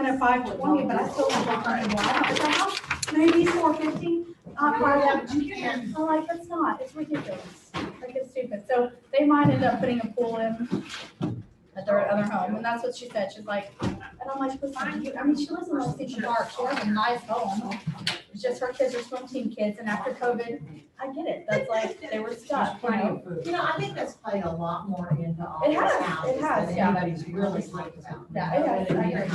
open at 5:20, but I still have to come and walk. But the house, maybe 4:50. I'm like, it's not, it's ridiculous. Like, it's stupid. So they might end up putting a pool in at their other home, and that's what she said. She's like, and I'm like, listen, I mean, she lives in West Cedar Park. She has a nice home. It's just her kids are swim team kids, and after COVID, I get it. That's like, they were stuck, you know? You know, I think that's played a lot more into all It this has, house it has, than yeah. anybody's really talked about. Yeah, it has, I agree.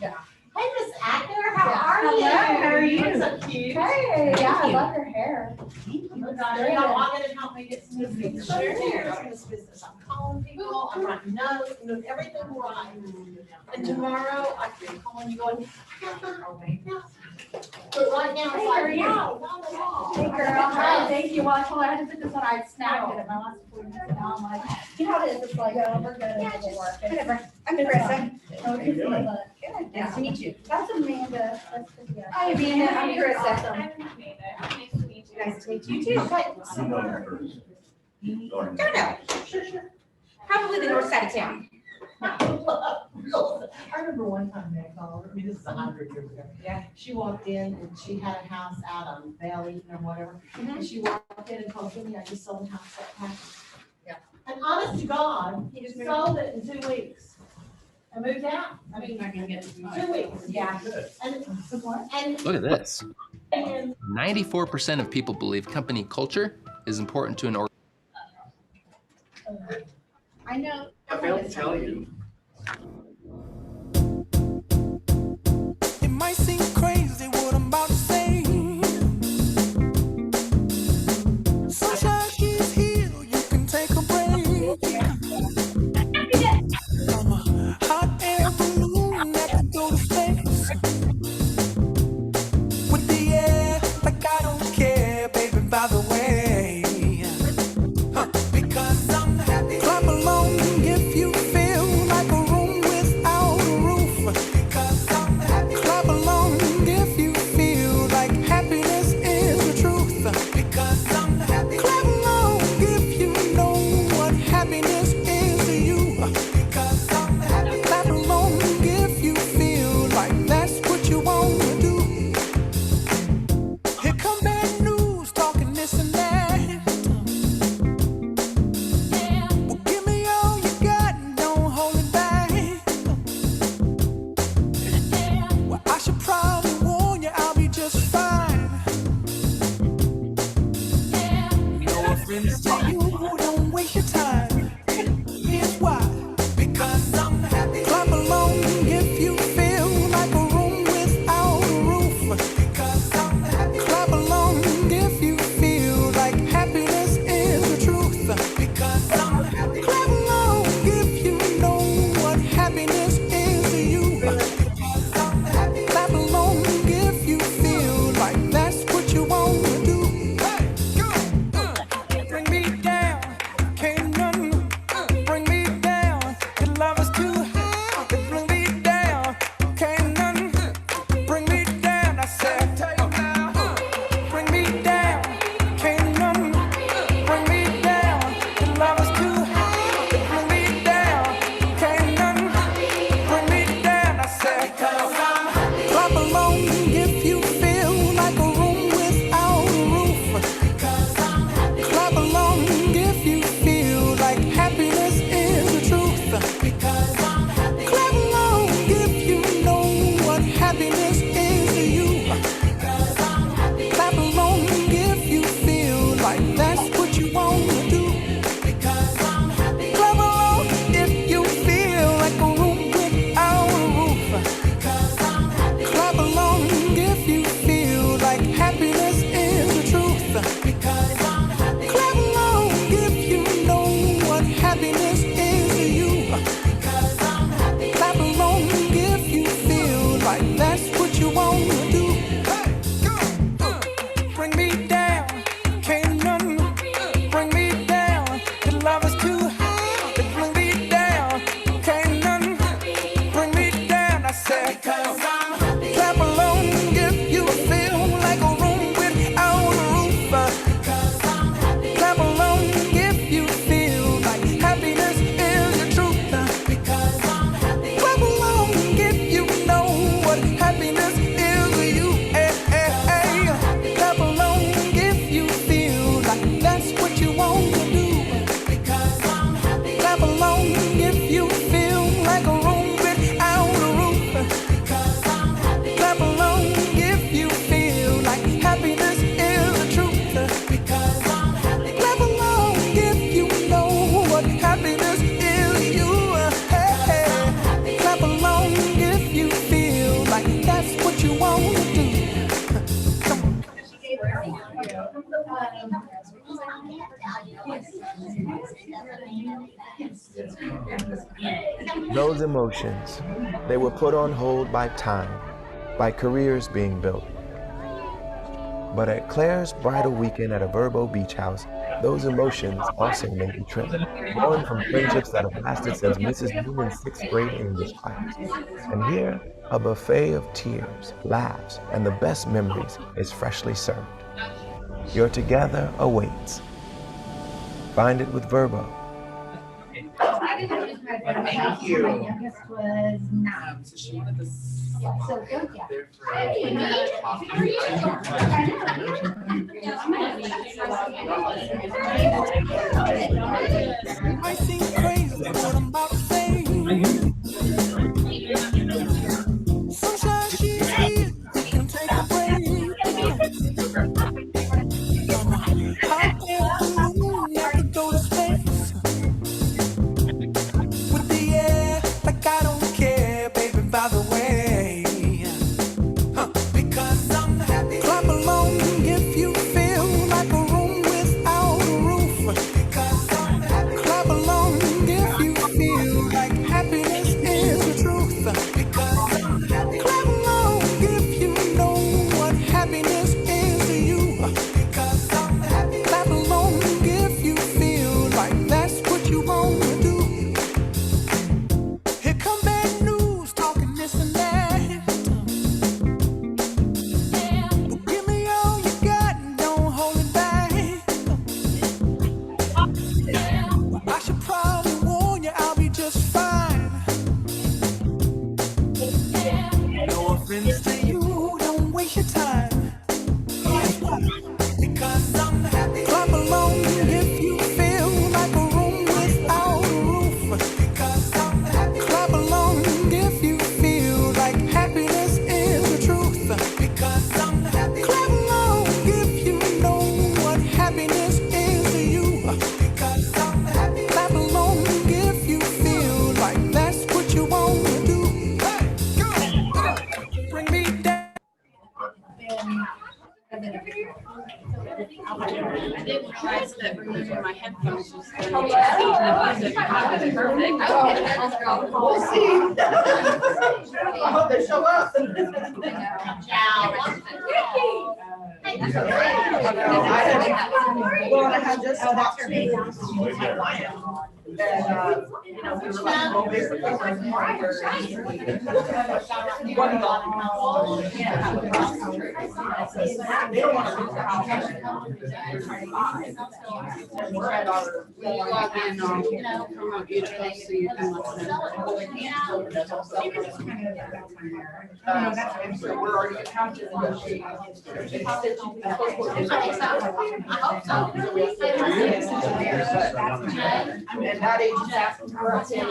Yeah. Hey, Miss Acker, how are you? Hello, how are you? You're so cute. Hey, yeah, I love your hair. Oh, God, you know, I'm gonna help me get some new pictures in this business. I'm calling people, I'm writing notes, I'm doing everything right. And tomorrow, I can call you going, but right now, it's like, no, not at all. Hey, girl, hi, thank you. Well, I told her I had to put this on, I snagged it at my last appointment, and now I'm like, you know how it is, it's like, oh, we're good, it will work. Whatever. I'm Carissa. Oh, good, Good. Nice to meet you. That's Amanda, that's Chrissy. Hi, Amanda. I'm Carissa. Awesome. Nice to meet you too. Okay, You know her first. Don't know. Probably the north side of town. I remember one time they called her, I mean, this is 100 years ago. Yeah. She walked in and she had a house out on Valley or whatever. And she walked in and told me, I just sold the house that package. Yeah. And honest to God, He just he moved. sold it in 2 weeks. And moved out. I mean, Not gonna get to 2 weeks. Yeah. And Look at this. and 94% of people believe company culture is important to an organization. I know. I failed to tell you. It might seem crazy what I'm about to say. Sunshine is here, you can take a break. I'm a hot air balloon that can go to space. With the air, like I don't care, baby, by the way. Because I'm happy. Clap along if you feel like a room with Those emotions, they were put on hold by time, by careers being built. But at Claire's bridal weekend at a Verbo beach house, those emotions also made the trip, born from friendships that have lasted since Mrs. Newman's 6th grade English class. And here, a buffet of tears, laughs, and the best memories is freshly served. Your together awaits. Find it with Verbo. Thank you. My youngest was 9. So she wanted this. So good, yeah. It might seem crazy what I'm about to say. Sunshine, she's here. We can take a break. Out there on the moon, I could go to space. With the air, like I don't care, baby, by the way. Because I'm happy. Clap along if you feel like a room without a roof. Because I'm happy. Clap along if you feel like happiness is the truth. Because I'm happy. Clap along if you know what happiness is to you. Because I'm happy. Clap along if you feel like that's what you want to do. Here come bad news, talking this and that. But give me all you got and don't hold it back. Well, I should probably warn you, I'll be just fine. No offense to you, don't waste your time. Here's why. Because I'm happy. Clap along if you feel like a room without a roof. Because I'm happy. Clap along if you feel like happiness is the truth. Because I'm happy. Clap along if you know what happiness is to you. Because I'm happy. Clap along if you feel like that's what you want to do. Hey, go! Bring me down. I didn't realize that removing my headphones was going to be perfect. We'll see. I hope they show up. Well, I had just talked to my client. And, you know, we were like, well, basically, like, what do you want? They don't want to lose their house. When you log in, I'll promote you to post so you can watch them. So we're already how to negotiate. And that agency asking for us. Yeah,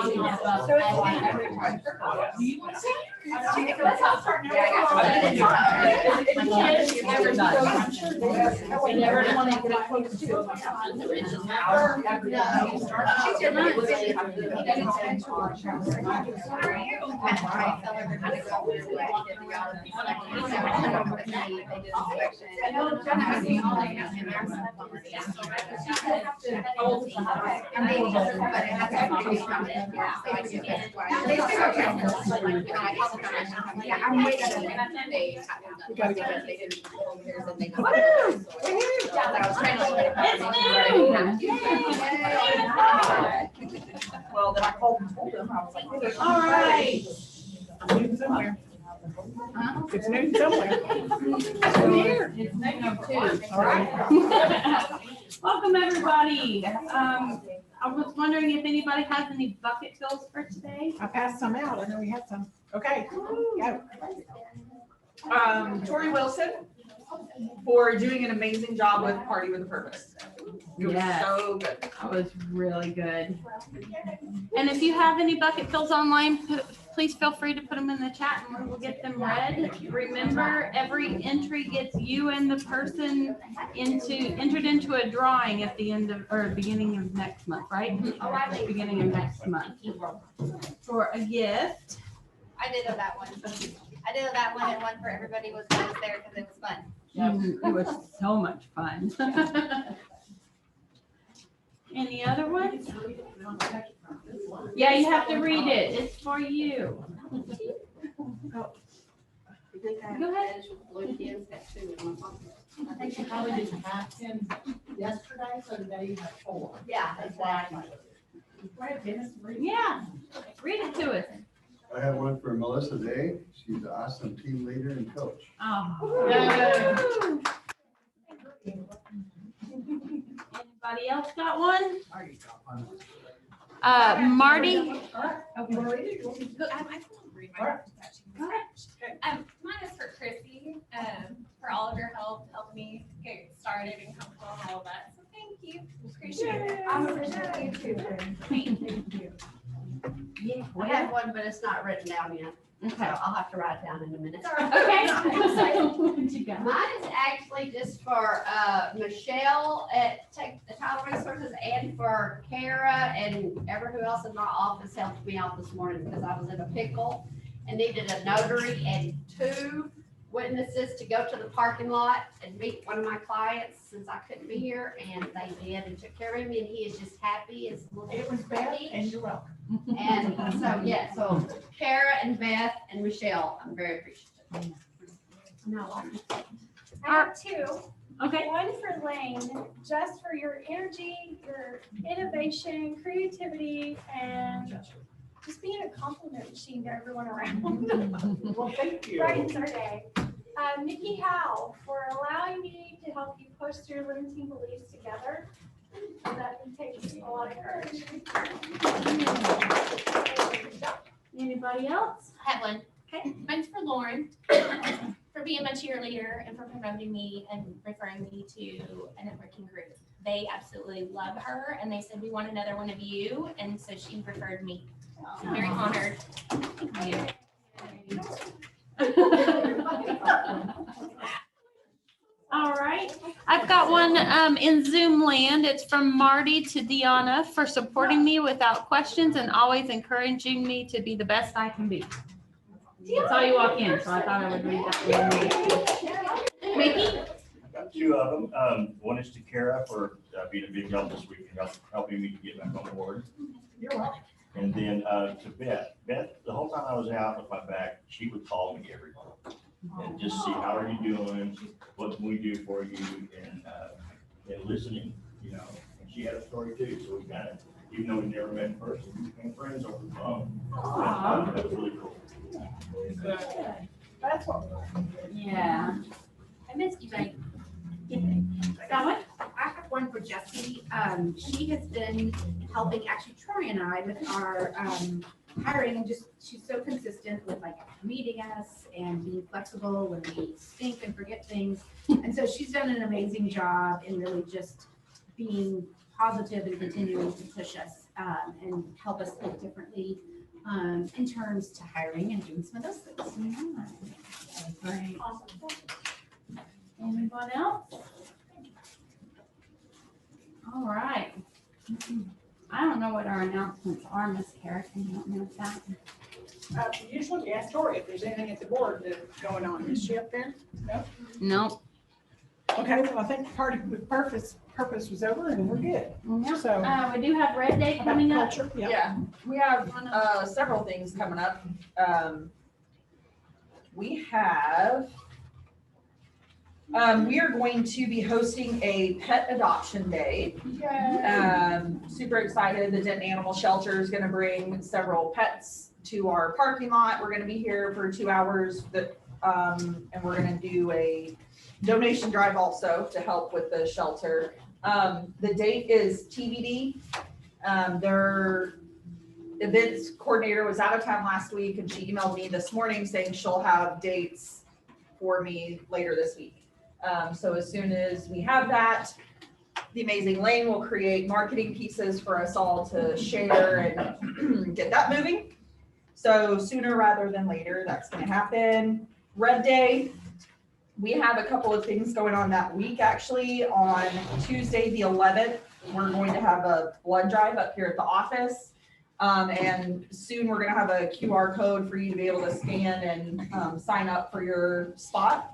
I'm waiting. We gotta go back. Well, then I called and told them, I was like, hey, there's. All right. Noon somewhere. It's noon somewhere. I'm here. It's -2. All right. Welcome, everybody. I was wondering if anybody has any bucket fills for today? I passed some out. I know we had some. Okay, go. Tori Wilson for doing an amazing job with Party with a Purpose. It was Yes. so good. That was really good. And if you have any bucket fills online, please feel free to put them in the chat and we'll get them read. Remember, every entry gets you and the person entered into a drawing at the end of, or beginning of next month, right? Beginning of next month. For a gift. I did that one. I did that one and one for everybody was there because it was fun. It was so much fun. Any other ones? Yeah, you have to read it. It's for you. Go ahead. I think you probably didn't have 10 yesterday, so today you have 4. Yeah, exactly. Yeah, read it to us. I have one for Melissa Day. She's an awesome team leader and coach. Oh. Anybody else got one? Marty? I can read mine. Go ahead. Mine is for Chrissy, for all of your help, helping me get started and comfortable and all of that. So thank you. Appreciate it. I'm appreciative you too. Thank you. Yeah. I have one, but it's not written down yet, so Okay. I'll have to write it down in a minute. Okay. What you got? Mine is actually just for Michelle at the Child Resources and for Kara and who else in my office helped me out this morning because I was in a pickle and needed a notary and 2 witnesses to go to the parking lot and meet one of my clients since I couldn't be here, and they did and took care of me, and he is just happy as a little It was bad, baby. and you're welcome. And so, yeah, so Kara and Beth and Michelle, I'm very appreciative. No, I have 2. Okay. One for Lane, just for your energy, your innovation, creativity, and just being a compliment machine to everyone around. Well, thank you. Brightens our day. Nikki Howe, for allowing me to help you push through limiting beliefs together. That takes a lot of courage. Anybody else? I have one. Okay. Mine's for Lauren, for being my cheerleader and for promoting me and referring me to a networking group. They absolutely love her, and they said, we want another one of you, and so she referred me. So I'm very honored. Thank you. All right, I've got one in Zoom land. It's from Marty to Deanna for supporting me without questions and always encouraging me to be the best I can be. I saw you walk in, so I thought I would read that. Mickey? I've got 2 of them. One is to Kara for being a big help this week and helping me to get back on board. You're welcome. And then to Beth. Beth, the whole time I was out with my back, she would call me every day and just see, how are you doing? What can we do for you? And listening, you know. And she had a story too, so we kind of, even though we never met in person, we became friends over the phone. That was really cool. That's what. Yeah. I missed you, babe. Got one? I have one for Jessie. She has been helping actually Troy and I with our hiring, and just, she's so consistent with like meeting us and being flexible when we think and forget things. And so she's done an amazing job in really just being positive and continuing to push us and help us think differently in terms to hiring and doing some of those things. Great. Anyone else? All right. I don't know what our announcements are, Miss Kara. Can you help me with that? Usually ask Tori if there's anything at the board that's going on. Is she up there? No? Nope. Okay, well, I think the party with purpose was over and we're good. So. We do have Red Day coming up. Culture, yeah. Yeah, we have several things coming up. We are going to be hosting a pet adoption day. Super excited. The Denton Animal Shelter is going to bring several pets to our parking lot. We're going to be here for 2 hours, and we're going to do a donation drive also to help with the shelter. The date is TBD. Their events coordinator was out of town last week, and she emailed me this morning saying she'll have dates for me later this week. So as soon as we have that, the amazing Lane will create marketing pieces for us all to share and get that moving. So sooner rather than later, that's going to happen. Red Day, we have a couple of things going on that week. Actually, on Tuesday, the 11th, we're going to have a blood drive up here at the office. And soon we're going to have a QR code for you to be able to scan and sign up for your spot.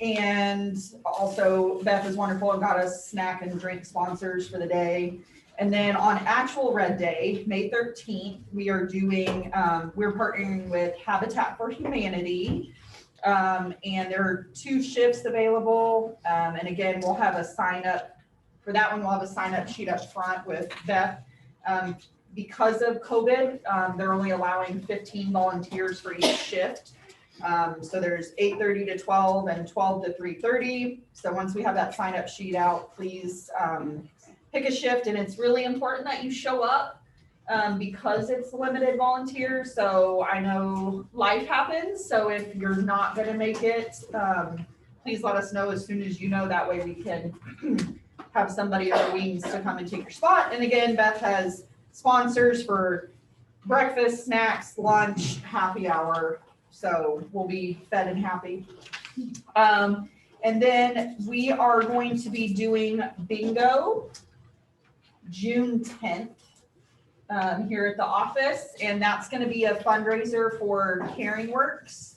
And also Beth is wonderful and got us snack and drink sponsors for the day. And then on actual Red Day, May 13th, we are doing, we're partnering with Habitat for Humanity. And there are 2 shifts available. And again, we'll have a sign up for that one. We'll have a sign up sheet up front with Beth. Because of COVID, they're only allowing 15 volunteers for each shift. So there's 8:30 to 12 and 12 to 3:30. So once we have that sign up sheet out, please pick a shift. And it's really important that you show up because it's limited volunteers. So I know life happens. So if you're not going to make it, please let us know as soon as you know. That way we can have somebody in the wings to come and take your spot. And again, Beth has sponsors for breakfast, snacks, lunch, happy hour. So we'll be fed and happy. And then we are going to be doing bingo June 10th here at the office. And that's going to be a fundraiser for Caring Works.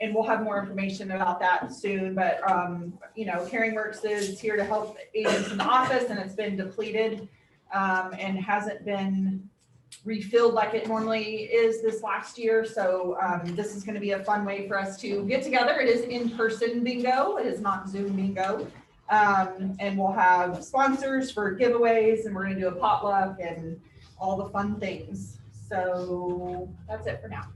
And we'll have more information about that soon, but you know, Caring Works is here to help agents in the office, and it's been depleted and hasn't been refilled like it normally is this last year. So this is going to be a fun way for us to get together. It is in-person bingo. It is not Zoom bingo. And we'll have sponsors for giveaways, and we're going to do a potluck and all the fun things. So that's it for now.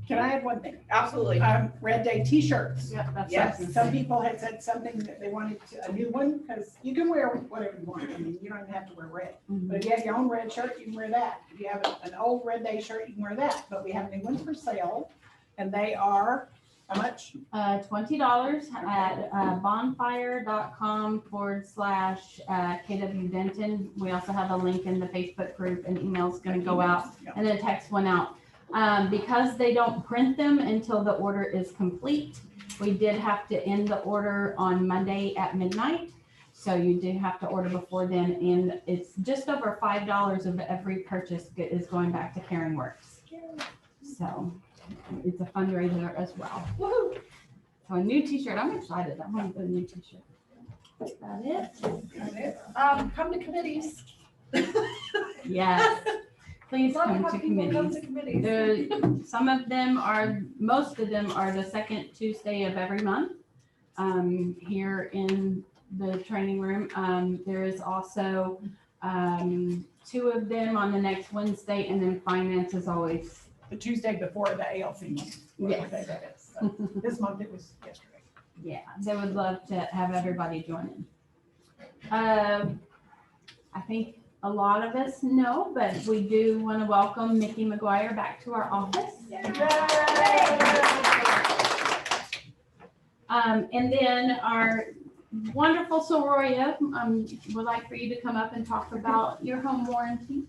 Can I add one thing? Absolutely. Red Day t-shirts. Yeah, that's Yes. Some people had said something that they wanted a new one, because you can wear whatever you want. I mean, you don't even have to wear red. But if you have your own red shirt, you can wear that. If you have an old Red Day shirt, you can wear that. But we have new ones for sale, and they are how much? $20 at bonfire.com/KW Denton. We also have a link in the Facebook group, and email's going to go out, and then text one out. Because they don't print them until the order is complete, we did have to end the order on Monday at midnight. So you do have to order before then, and it's just over $5 of every purchase is going back to Caring Works. So it's a fundraiser as well. Woohoo! So a new t-shirt, I'm excited. I want to get a new t-shirt. Is that it? Come to committees. Yes. Please Love come how to people come committees. to committees. Some of them are, most of them are the second Tuesday of every month here in the training room. There is also 2 of them on the next Wednesday, and then finance is always The Tuesday before the ALC month. Yes. What day that is. So this month it was yesterday. Yeah, they would love to have everybody join in. I think a lot of us know, but we do want to welcome Mickey McGuire back to our office. And then our wonderful Soroya would like for you to come up and talk about your home warranty.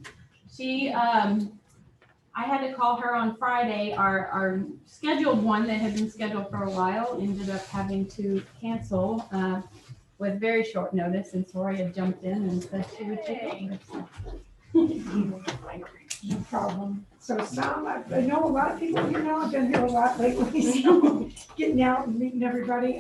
She, I had to call her on Friday. Our scheduled one that had been scheduled for a while ended up having to cancel with very short notice, and Soroya jumped in and said she would take over. No problem. So Sam, I know a lot of people, you know, I've been here a lot lately, so getting out and meeting everybody.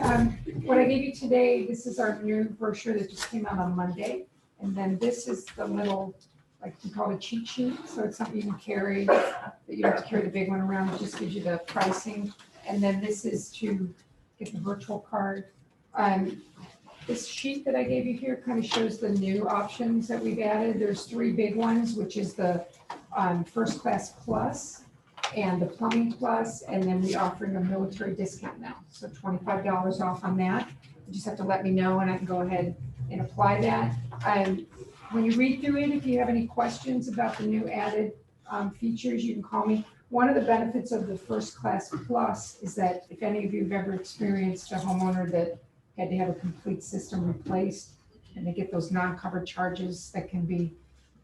What I gave you today, this is our new brochure that just came out on Monday. And then this is the little, like we call it a cheat sheet. So it's something you can carry, that you don't have to carry the big one around. It just gives you the pricing. And then this is to get the virtual card. This sheet that I gave you here kind of shows the new options that we've added. There's 3 big ones, which is the First Class Plus and the Plumbing Plus, and then we're offering a military discount now. So $25 off on that. You just have to let me know and I can go ahead and apply that. When you read through it, if you have any questions about the new added features, you can call me. One of the benefits of the First Class Plus is that if any of you have ever experienced a homeowner that had to have a complete system replaced, and they get those non-covered charges that can be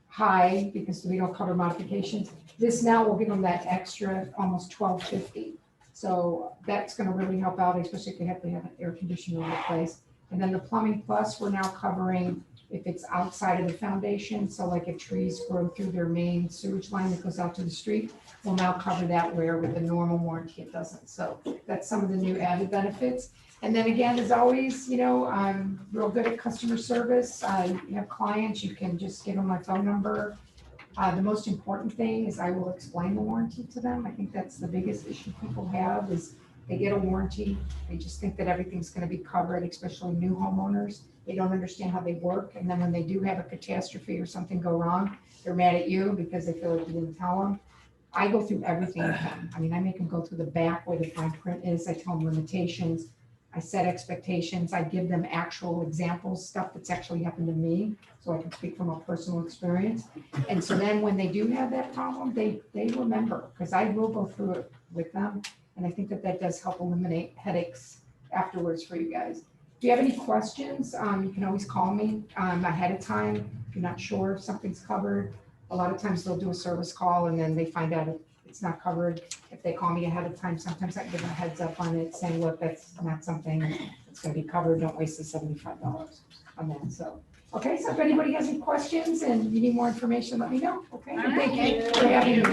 high because we don't cover modifications. This now will give them that extra almost $1,250. So that's going to really help out, especially if they have to have an air conditioner replaced. And then the Plumbing Plus, we're now covering If it's outside of the foundation, so like if trees grow through their main sewage line that goes out to the street, we'll now cover that where with the normal warranty it doesn't. So that's some of the new added benefits. And then again, as always, I'm real good at customer service. You have clients, you can just give them my phone number. The most important thing is I will explain the warranty to them. I think that's the biggest issue people have is they get a warranty. They just think that everything's going to be covered, especially new homeowners. They don't understand how they work. And then when they do have a catastrophe or something go wrong, they're mad at you because they feel like you didn't tell them. I go through everything with them. I mean, I make them go through the back where the fine print is. I tell them limitations. I set expectations. I give them actual examples, stuff that's actually happened to me, so I can speak from a personal experience. And so then when they do have that problem, they remember, because I will go through it with them. And I think that does help eliminate headaches afterwards for you guys. If you have any questions, you can always call me ahead of time. If you're not sure if something's covered, a lot of times they'll do a service call and then they find out it's not covered. If they call me ahead of time, sometimes I give them a heads up on it saying, look, that's not something that's going to be covered. Don't waste the $75 on that. So, okay, so if anybody has any questions and you need more information, let me know. Okay, thank you for having me.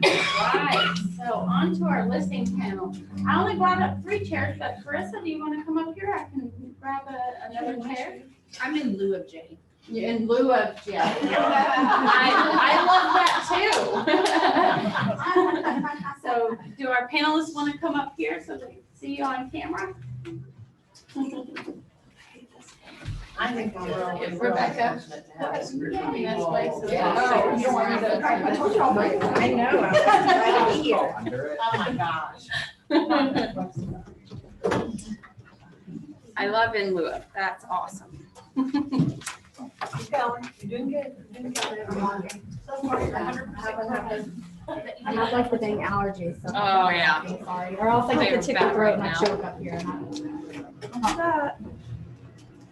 Right, so on to our listening panel. I only brought up 3 chairs, but Carissa, do you want to come up here? I can grab another chair. I'm in lieu of Jay. In lieu of Jay. I love that too. So do our panelists want to come up here so they can see you on camera? I think Rebecca. I know, I'm glad to be here. Oh my gosh. I love in lieu of, that's awesome. Keep going, you're doing good, you're doing good. So far, you're 100%. I have like the dang allergies, so. Oh, yeah. I'm sorry, or else I get They're the tickle bad throat right and I now. choke up here.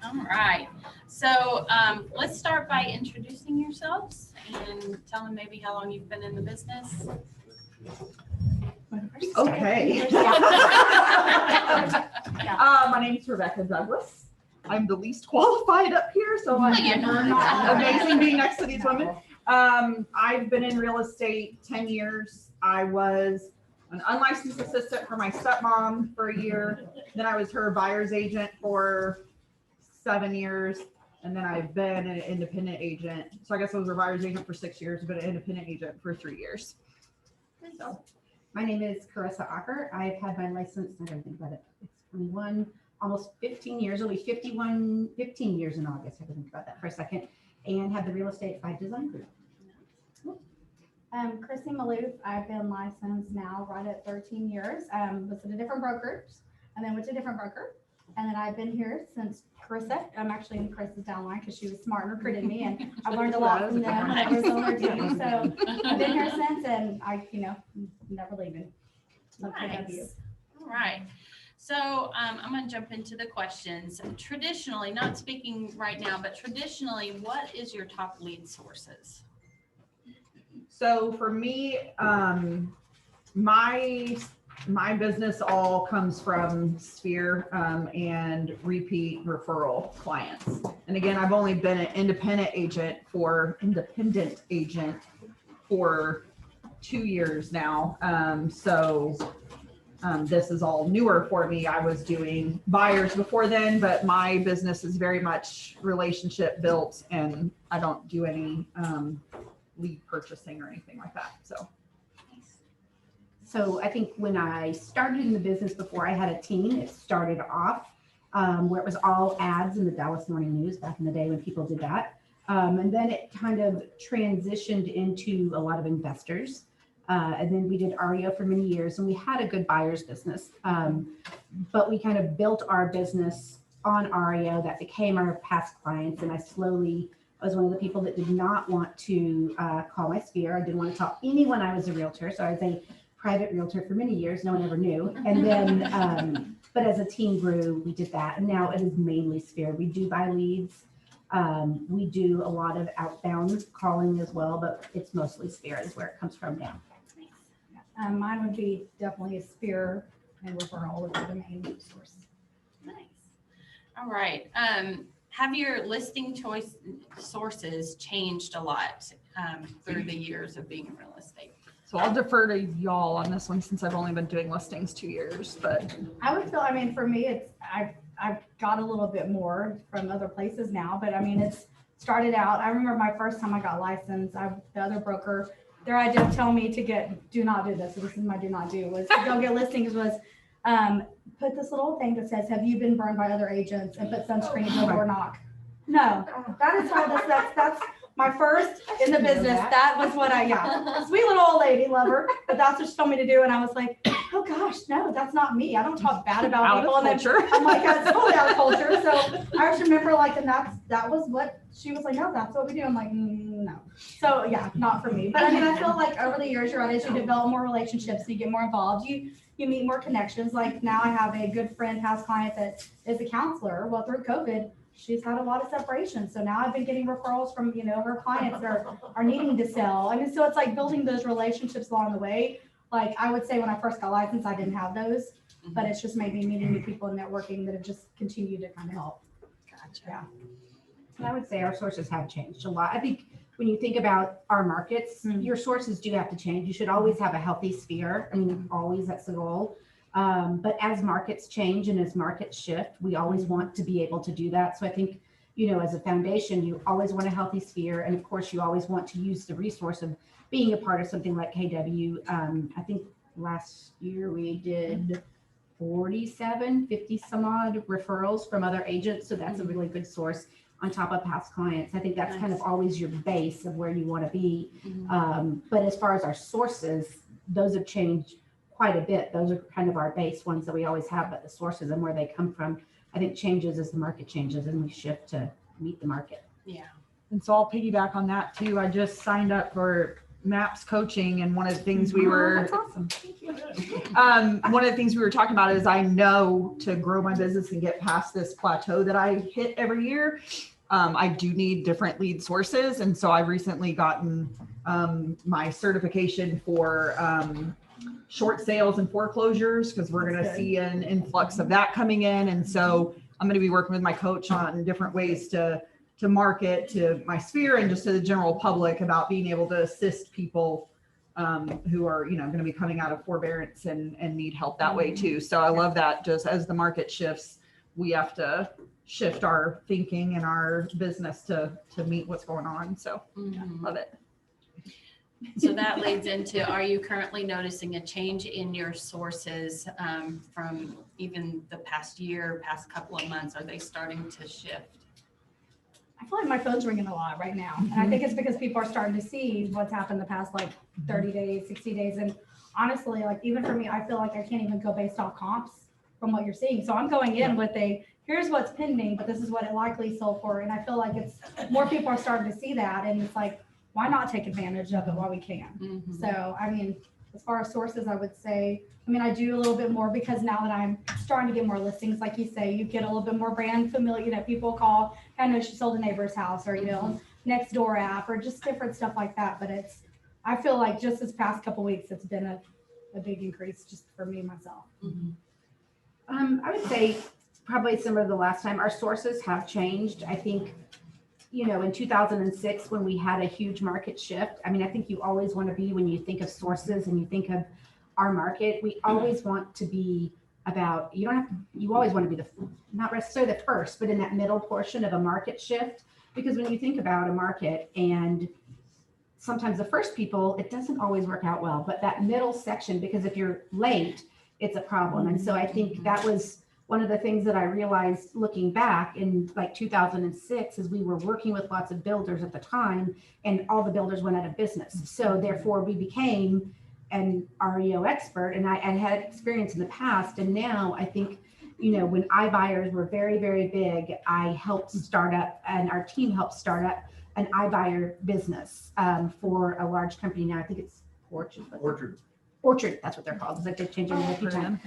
All right, so let's start by introducing yourselves and tell them maybe how long you've been in the business. Okay. My name is Rebecca Douglas. I'm the least qualified up here, so I'm amazing being next to these women. I've been in real estate 10 years. I was an unlicensed assistant for my stepmom for a year. Then I was her buyer's agent for 7 years. And then I've been an independent agent. So I guess I was a buyer's agent for 6 years, but an independent agent for 3 years. So, my name is Carissa Acker. I've had my license, I don't think about it, it's 21, almost 15 years. It'll be 15 years in August. I have to think about that for a second. And have the real estate by design group. Chrissy Mallouf, I've been licensed now right at 13 years. Was at a different broker and then went to a different broker. And then I've been here since Carissa. I'm actually in Carissa's downline because she was smart and recruited me, and I've learned a lot from them when I was on their team. So I've been here since, and I, never leaving. Nice. All right. So I'm going to jump into the questions. Traditionally, not speaking right now, but traditionally, what is your top lead sources? So for me, my business all comes from Sphere and repeat referral clients. And again, I've only been an independent agent for 2 years now. This is all newer for me. I was doing buyers before then, but my business is very much relationship built, and I don't do any lead purchasing or anything like that. So I think when I started in the business before I had a team, it started off where it was all ads in the Dallas Morning News back in the day when people did that. And then it kind of transitioned into a lot of investors. And then we did REO for many years, and we had a good buyer's business. But we kind of built our business on REO that became our past clients. And I was one of the people that did not want to call my Sphere. I didn't want to tell anyone I was a realtor. So I was a private realtor for many years. No one ever knew. And then, but as a team grew, we did that. And now it is mainly Sphere. We do buy leads. We do a lot of outbound calling as well, but it's mostly Sphere is where it comes from now. Mine would be definitely a Sphere and referral would be the main source. Nice. All right. Have your listing choice sources changed a lot through the years of being in real estate? So I'll defer to y'all on this one since I've only been doing listings 2 years, but. I would feel, I mean, for me, I've got a little bit more from other places now, but I mean, it's started out, I remember my first time I got licensed, the other broker, their idea of telling me to do not do this, so this is my do not do, was to go get listings was, put this little thing that says, have you been burned by other agents, and put sunscreen at the door knock. No, that is all this, that's my first in the business. That was what sweet little old lady, love her, but that's what she told me to do. And I was like, oh gosh, no, that's not me. I don't talk bad about Out people. of And culture. then I'm like, that's totally out of culture. So I just remember like, and that was what she was like, no, that's what we do. I'm like, no. So yeah, not for me. But I mean, I feel like over the years, you're right, as you develop more relationships, you get more involved, you meet more connections. Like now I have a good friend, house client that is a counselor. Well, through COVID, she's had a lot of separation. So now I've been getting referrals from, her clients that are needing to sell. I mean, so it's like building those relationships along the way. Like I would say when I first got licensed, I didn't have those, but it's just maybe meeting new people and networking that have just continued to kind of help. Gotcha. Yeah. And I would say our sources have changed a lot. I think when you think about our markets, your sources do have to change. You should always have a healthy sphere. I mean, always, that's the goal. But as markets change and as markets shift, we always want to be able to do that. So I think, as a foundation, you always want a healthy sphere. And of course, you always want to use the resource of being a part of something like KW. I think last year we did 50 some odd referrals from other agents. So that's a really good source on top of past clients. I think that's kind of always your base of where you want to be. But as far as our sources, those have changed quite a bit. Those are kind of our base ones that we always have, but the sources and where they come from, I think changes as the market changes and we shift to meet the market. Yeah. And so I'll piggyback on that too. I just signed up for MAPS coaching, and one of the things we were, that's awesome. Thank you. one of the things we were talking about is I know to grow my business and get past this plateau that I hit every year, I do need different lead sources. And so I've recently gotten my certification for short sales and foreclosures, because we're going to see an influx of that coming in. And so I'm going to be working with my coach on different ways to market to my sphere and just to the general public about being able to assist people who are, going to be coming out of forbearance and need help that way too. So I love that just as the market shifts, we have to shift our thinking and our business to meet what's going on. So love it. So that leads into, are you currently noticing a change in your sources from even the past year, past couple of months? Are they starting to shift? I feel like my phone's ringing a lot right now. And I think it's because people are starting to see what's happened the past 30 days, 60 days. And honestly, even for me, I feel like I can't even go based off comps from what you're seeing. So I'm going in with here's what's pending, but this is what it likely sold for. And I feel like it's more people are starting to see that. And it's like, why not take advantage of it while we can? So, I mean, as far as sources, I would say, I do a little bit more because now that I'm starting to get more listings, like you say, you get a little bit more brand familiar, people call, I know she sold a neighbor's house or, next door app or just different stuff like that. But I feel like just this past couple weeks, it's been a big increase just for me, myself. I would say probably similar to the last time, our sources have changed. I think, in 2006, when we had a huge market shift, I think you always want to be, when you think of sources and you think of our market, we always want to be about, you always want to be not necessarily the first, but in that middle portion of a market shift. Because when you think about a market and sometimes the first people, it doesn't always work out well, but that middle section, because if you're late, it's a problem. And so I think that was one of the things that I realized looking back in 2006 is we were working with lots of builders at the time and all the builders went out of business. So therefore we became an REO expert, and I had experience in the past. And now I think, when iBuyers were very, very big, I helped start up, and our team helped start up an iBuyer business for a large company now. I think it's Orchard, that's what they're called. It's like they change their name every time.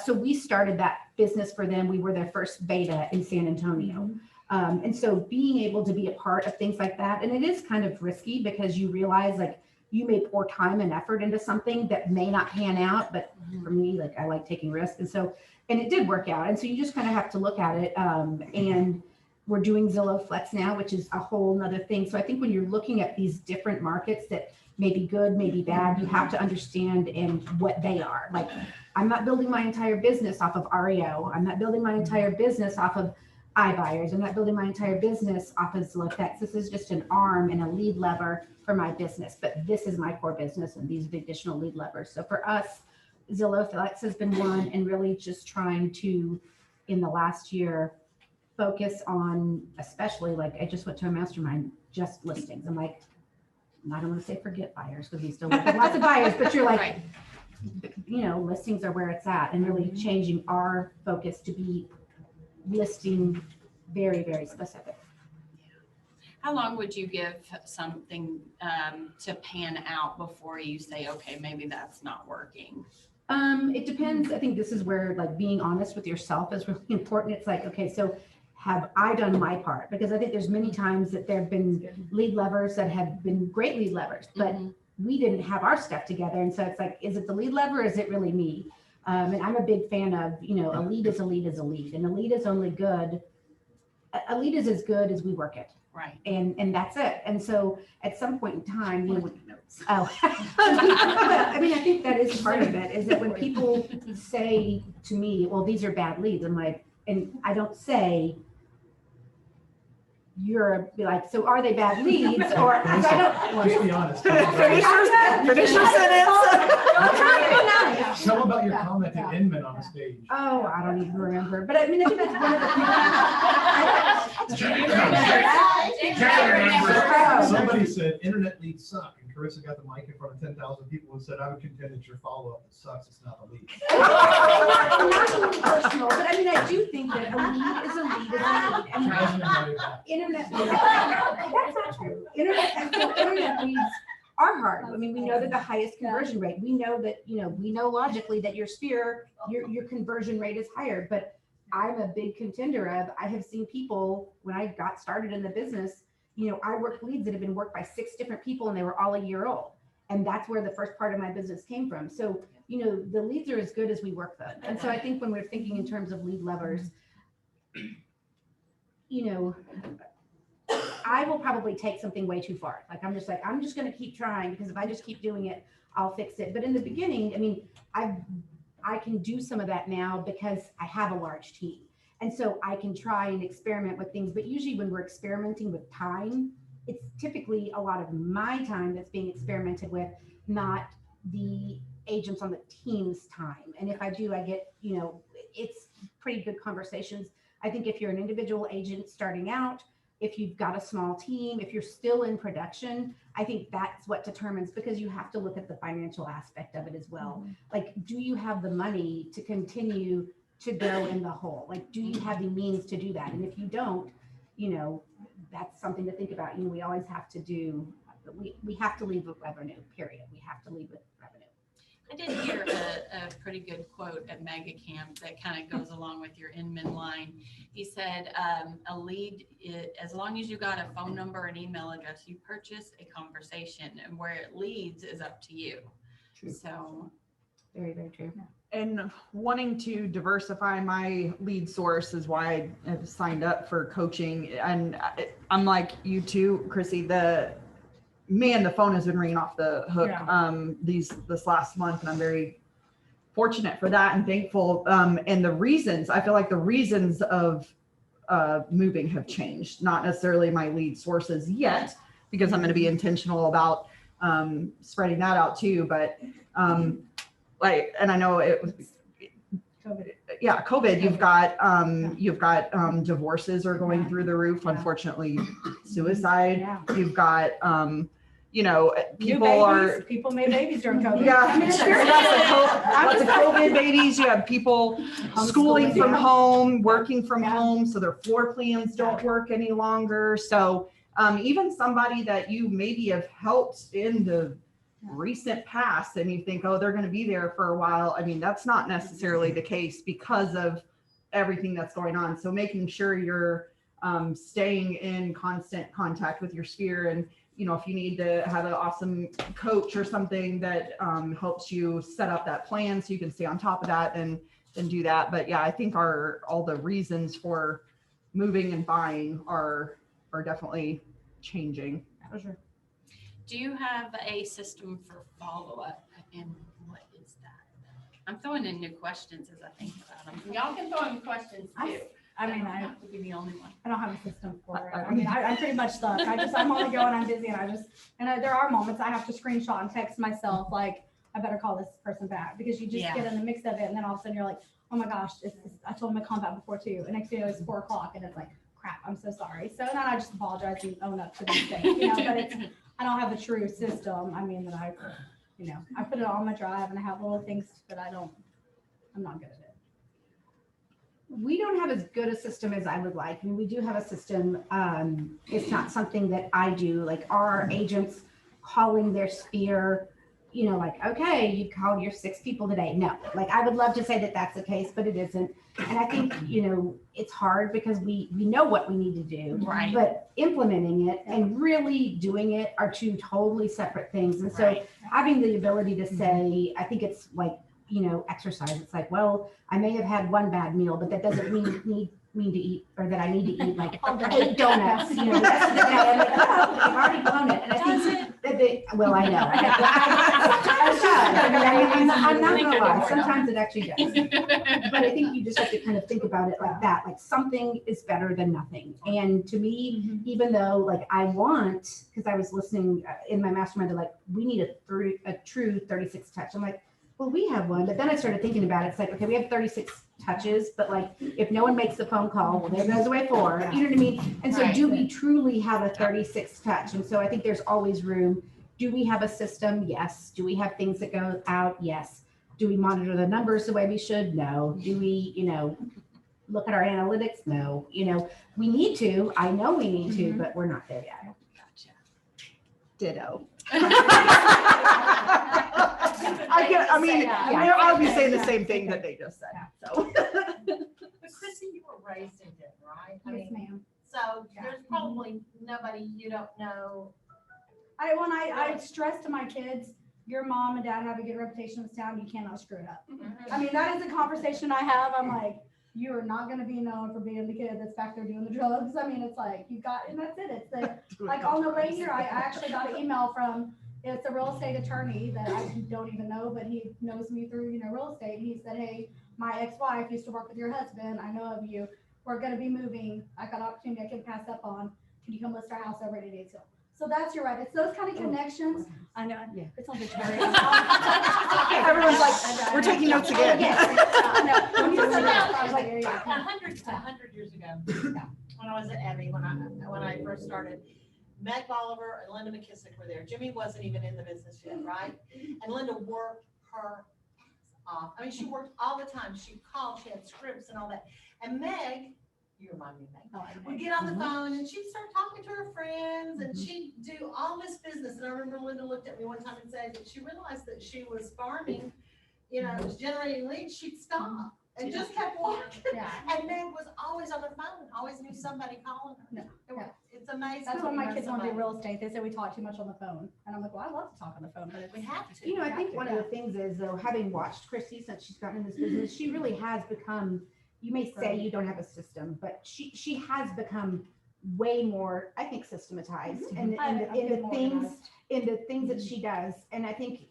So we started that business for them. We were their first beta in San Antonio. And so being able to be a part of things like that, and it is kind of risky because you realize you may pour time and effort into something that may not pan out, but for me, like I like taking risks. And it did work out. And so you just kind of have to look at it. And we're doing Zillow Flex now, which is a whole nother thing. So I think when you're looking at these different markets that may be good, may be bad, you have to understand and what they are. Like, I'm not building my entire business off of REO. I'm not building my entire business off of iBuyers. I'm not building my entire business off of Zillow Flex. This is just an arm and a lead lever for my business, but this is my core business and these are the additional lead levers. So for us, Zillow Flex has been one, and really just trying to, in the last year, focus on, especially like I just went to a mastermind, just listings. I'm like, I don't want to say forget buyers because we still have lots of buyers, but you're like, Right. you know, listings are where it's at, and really changing our focus to be listing very, very specific. How long would you give something to pan out before you say, okay, maybe that's not working? It depends. I think this is where like being honest with yourself is really important. It's like, okay, so have I done my part? Because I think there's many times that there have been lead levers that have been great lead levers, but we didn't have our stuff together. And so it's like, is it the lead lever or is it really me? And I'm a big fan of, you know, a lead is a lead is a lead, and a lead is only good. A lead is as good as we work it. Right. And that's it. And so at some point in time, you know, I mean, I think that is part of it, is that when people say to me, well, these are bad leads, I'm like, and I don't say, be like, so are they bad leads? Or I don't. Just be honest. Finish your sentence. Tell them about your comment at Inman on the stage. Oh, I don't even remember. But I mean, I think that's one of the Somebody said internet leads suck, and Carissa got the mic in front of 10,000 people and said, I would contend that your follow-up sucks, it's not a lead. not personal, but I mean, I do think that a lead is a lead is a lead. And internet, that's not true. Internet leads are hard. I mean, we know that the highest conversion rate. We know that, you know, we know logically that your sphere, your conversion rate is higher, but I'm a big contender of, I have seen people when I got started in the business, you know, I worked leads that have been worked by 6 different people and they were all a year old. And that's where the first part of my business came from. So, you know, the leads are as good as we work them. And so I think when we're thinking in terms of lead levers, you know, I will probably take something way too far. Like, I'm just going to keep trying, because if I just keep doing it, I'll fix it. But in the beginning, I mean, I can do some of that now because I have a large team. And so I can try and experiment with things. But usually when we're experimenting with time, it's typically a lot of my time that's being experimented with, not the agents on the team's time. And if I do, I get, you know, it's pretty good conversations. I think if you're an individual agent starting out, if you've got a small team, if you're still in production, I think that's what determines, because you have to look at the financial aspect of it as well. Like, do you have the money to continue to go in the hole? Like, do you have the means to do that? And if you don't, you know, that's something to think about. You know, we always have to do, we have to lead with revenue, period. We have to lead with revenue. I did hear a pretty good quote at Mega Camp that kind of goes along with your Inman line. He said, a lead, as long as you got a phone number and email address, you purchase a conversation, and where it leads is up to you. True. So very, very true. And wanting to diversify my lead source is why I have signed up for coaching. And I'm like you too, Chrissy, the phone has been ringing off the hook this last month, and I'm very fortunate for that and thankful. And the reasons, I feel like the reasons of moving have changed, not necessarily my lead sources yet, because I'm going to be intentional about spreading that out too. But like, and I know it was COVID. Yeah, COVID. You've got divorces are going through the roof. Unfortunately, suicide. Yeah. You've got you know, people made babies during COVID. Yeah, lots of COVID babies. You have people schooling from home, working from home, so their floor plans don't work any longer. So even somebody that you maybe have helped in the recent past, and you think, oh, they're going to be there for a while. I mean, that's not necessarily the case because of everything that's going on. So making sure you're staying in constant contact with your sphere. And if you need to have an awesome coach or something that helps you set up that plan so you can stay on top of that and do that. But yeah, I think all the reasons for moving and buying are definitely changing. For sure. Do you have a system for follow-up, and what is that? I'm throwing in new questions as I think about them. Y'all can throw in questions too. I mean, don't I have to be the only one. don't have a system for it. I mean, I'm pretty much stuck. I'm only going, I'm busy, and there are moments I have to screenshot and text myself, like, I better call this person back, because you just Yeah. get in the mix of it, and then all of a sudden you're like, oh my gosh, I told him to call back before 2, and next thing you know, it's 4 o'clock, and it's like, crap, I'm so sorry. So then I just apologize and own up to the mistake, but I don't have a true system. I mean, that I put it on my drive and I have little things, but I'm not good at it. We don't have as good a system as I would like. I mean, we do have a system. It's not something that I do. Like, our agents calling their sphere, like, okay, you called your 6 people today. No, like, I would love to say that that's the case, but it isn't. And I think, it's hard because we know what we need to do, Right. but implementing it and really doing it are 2 totally separate things. And so having the ability to say, I think it's like, exercise. It's like, well, I may have had 1 bad meal, but that doesn't mean to eat, or that I need to eat like 8 donuts, the rest of the day. I'm like, oh, I've already blown it. And I think that well, I know. I'm not gonna lie. Sometimes it actually does. But I think you just have to kind of think about it like that. Like, something is better than nothing. And to me, even though, like, I want, because I was listening in my mastermind, they're like, we need a true 36 touch. I'm like, well, we have one, but then I started thinking about it. It's like, okay, we have 36 touches, but like, if no one makes the phone call, well, there goes away 4. You know what I mean? And so, do we truly have a 36 touch? And so, I think there's always room. Do we have a system? Yes. Do we have things that go out? Yes. Do we monitor the numbers the way we should? No. Do we, look at our analytics? No. We need to. I know we need to, but we're not there yet. Gotcha. Ditto. I'll be saying the same thing that they just said. So. But Chrissy, you were raised in Denton, right? Yes, ma'am. So there's probably nobody you don't know. I stress to my kids, your mom and dad have a good reputation in this town, you cannot screw it up. I mean, that is a conversation I have. I'm like, you are not gonna be known for being the kid that's back there doing the drugs. I mean, it's like, and that's it. It's like on the way here, I actually got an email from, it's a real estate attorney that I don't even know, but he knows me through, real estate. He said, hey, my ex-wife used to work with your husband. I know of you. We're going to be moving. I got an opportunity I can pass up on. Can you come list our house over at Days Hill? So that's your right. It's those kind of connections. I know. Yeah. It's on Victoria. Everyone's like, we're taking notes again. I was like, 100 years ago, when I was at Abbey, when I first started, Meg Oliver and Linda McKissick were there. Jimmy wasn't even in the business yet, right? And Linda worked her ass off. I mean, she worked all the time. She called, she had scripts and all that. And Meg, you remind me of Meg, would get on the phone and she'd start talking to her friends and she'd do all this business. And I remember Linda looked at me one time and said that she realized that she was farming, generating leads. She'd stop and just kept walking. Yeah. And Meg was always on the phone, always knew somebody calling her. It's amazing. That's why my kids want to do real estate. They say we talk too much on the phone. And I'm like, well, I love to talk on the phone, but we have to. I think one of the things is, though, having watched Chrissy since she's gotten in this business, she really has become, you may say you don't have a system, but she has become way more, I think, systematized in the things that she does. And I think,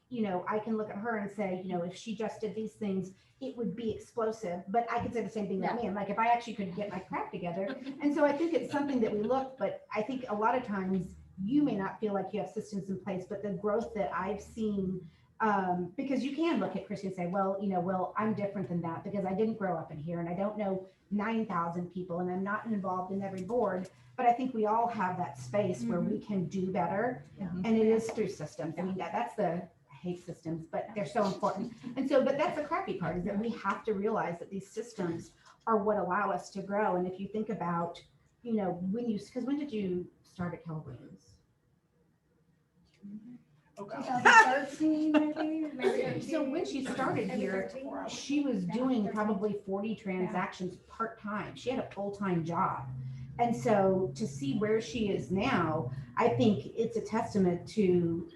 I can look at her and say, if she just did these things, it would be explosive. But I could say the same thing about me. I'm like, if I actually could get my crap together. And so I think it's something that we look, but I think a lot of times you may not feel like you have systems in place, but the growth that I've seen, because you can look at Chrissy and say, well, I'm different than that because I didn't grow up in here and I don't know 9,000 people and I'm not involved in every board. But I think we all have that space where we can do better. And it is through systems. I mean, I hate systems, but they're so important. And so, but that's the crappy part, is that we have to realize that these systems are what allow us to grow. And if you think about, when did you start at Keller Williams? 2013, maybe. So when she started here, she was doing probably 40 transactions part-time. She had a full-time job. And so to see where she is now, I think it's a testament to,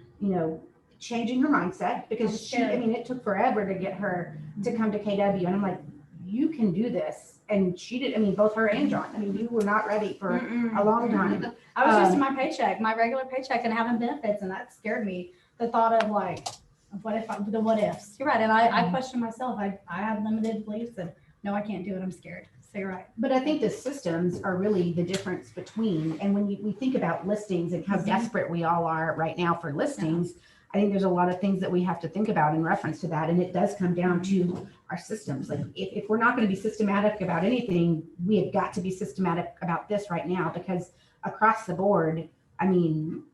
changing her mindset, because she, I mean, it took forever to get her to come to KW. And I'm like, you can do this. And she did, I mean, both her and John, I mean, you were not ready for a long time. I was just in my paycheck, my regular paycheck, and having benefits, and that scared me. The thought of like, the what ifs. You're right, and I question myself. I have limited beliefs, and no, I can't do it. I'm scared. So you're right. But I think the systems are really the difference between, and when we think about listings and how desperate we all are right now for listings, I think there's a lot of things that we have to think about in reference to that. And it does come down to our systems. Like if we're not going to be systematic about anything, we have got to be systematic about this right now, because across the board, I mean,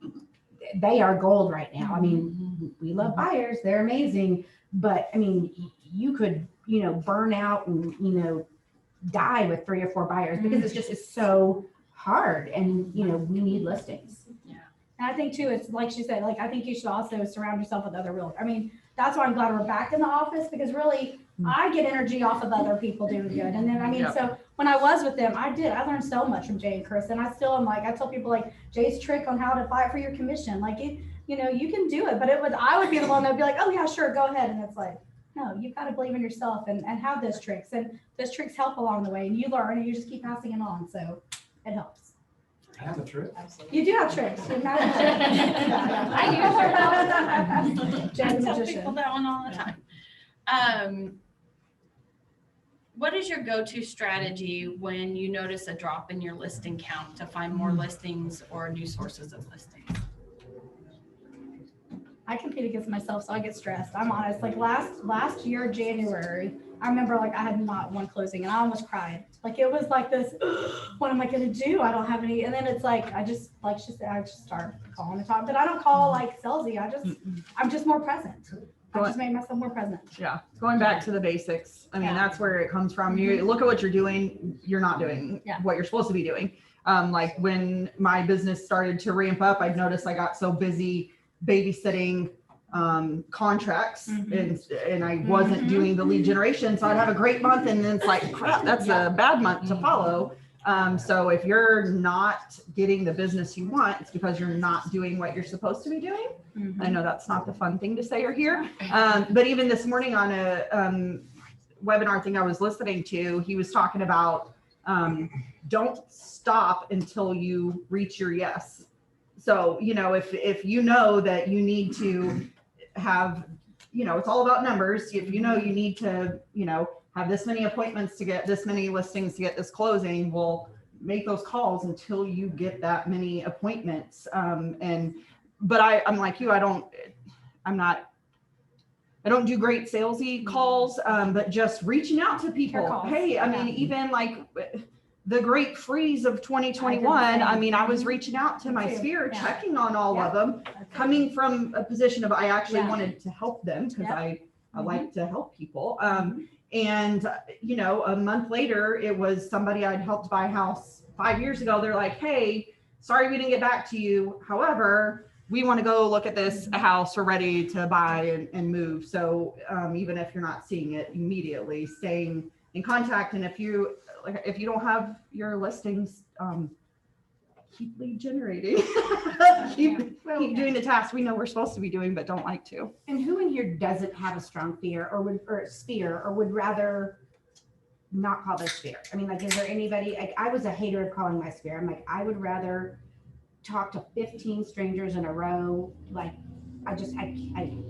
they are gold right now. I mean, we love buyers, they're amazing, but I mean, you could, burn out and, die with 3 or 4 buyers, because it's so hard, and, we need listings. And I think too, it's like she said, like, I think you should also surround yourself with other realtors. I mean, that's why I'm glad we're back in the office, because really I get energy off of other people doing good. And then, I mean, so when I was with them, I learned so much from Jay and Chris, and I still am like, I tell people like Jay's trick on how to fight for your commission. Like you can do it, but I would be the one that would be like, oh yeah, sure, go ahead. And it's like, no, you've got to believe in yourself and have those tricks, and those tricks help along the way, and you learn and you just keep passing it on. So it helps. I have a trick. You do have tricks. I tell people that one all the time. What is your go-to strategy when you notice a drop in your listing count to find more listings or new sources of listings? I compete against myself, so I get stressed. I'm honest. Like last year, January, I remember like I had not one closing, and I almost cried. Like it was like this, what am I gonna do? I don't have any. And then it's like I just, like she said, I just start calling the top. But I don't call like salesy. I'm just more present. I just made myself more present. Yeah, going back to the basics. I mean, that's where it comes from. You look at what you're doing. You're not doing what you're supposed to be doing. Like when my business started to ramp up, I've noticed I got so busy babysitting contracts and I wasn't doing the lead generation. So I'd have a great month, and then it's like, crap, that's a bad month to follow. So if you're not getting the business you want, it's because you're not doing what you're supposed to be doing. I know that's not the fun thing to say or hear. But even this morning on a webinar thing I was listening to, he was talking about don't stop until you reach your yes. So, if you know that you need to have, it's all about numbers. If you need to, have this many appointments to get this many listings to get this closing, well, make those calls until you get that many appointments. But I'm like you, I don't do great salesy calls, but just reaching out to people. Hey, I mean, even like the great freeze of 2021, I mean, I was reaching out to my sphere, checking on all of them, coming from a position of I actually wanted to help them, because I like to help people. And, a month later, it was somebody I'd helped buy a house 5 years ago. They're like, hey, sorry we didn't get back to you. However, we want to go look at this house. We're ready to buy and move. So even if you're not seeing it immediately, staying in contact. And if you don't have your listings, keep lead generating. keep doing the tasks we know we're supposed to be doing, but don't like to. And who in here doesn't have a strong fear or would rather not call their sphere? I mean, like, is there anybody, like, I was a hater of calling my sphere. I'm like, I would rather talk to 15 strangers in a row. Like, I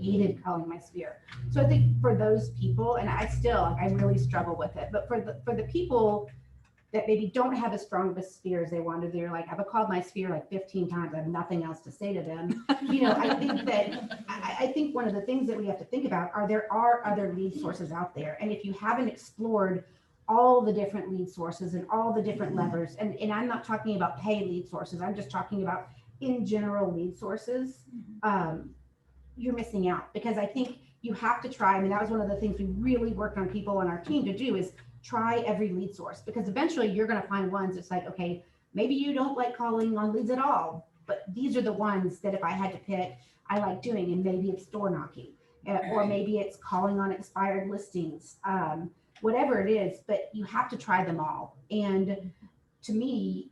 hated calling my sphere. So I think for those people, and I really struggle with it, but for the people that maybe don't have as strong of a sphere as they wanted, they're like, I've called my sphere like 15 times. I have nothing else to say to them. I think one of the things that we have to think about there are other lead sources out there. And if you haven't explored all the different lead sources and all the different levers, and I'm not talking about pay lead sources, I'm just talking about in general lead sources, you're missing out, because I think you have to try. I mean, that was one of the things we really worked on people on our team to do, is try every lead source, because eventually you're going to find ones that's like, okay, maybe you don't like calling on leads at all, but these are the ones that if I had to pick, I like doing. And maybe it's door knocking, or maybe it's calling on expired listings, whatever it is, but you have to try them all. And to me,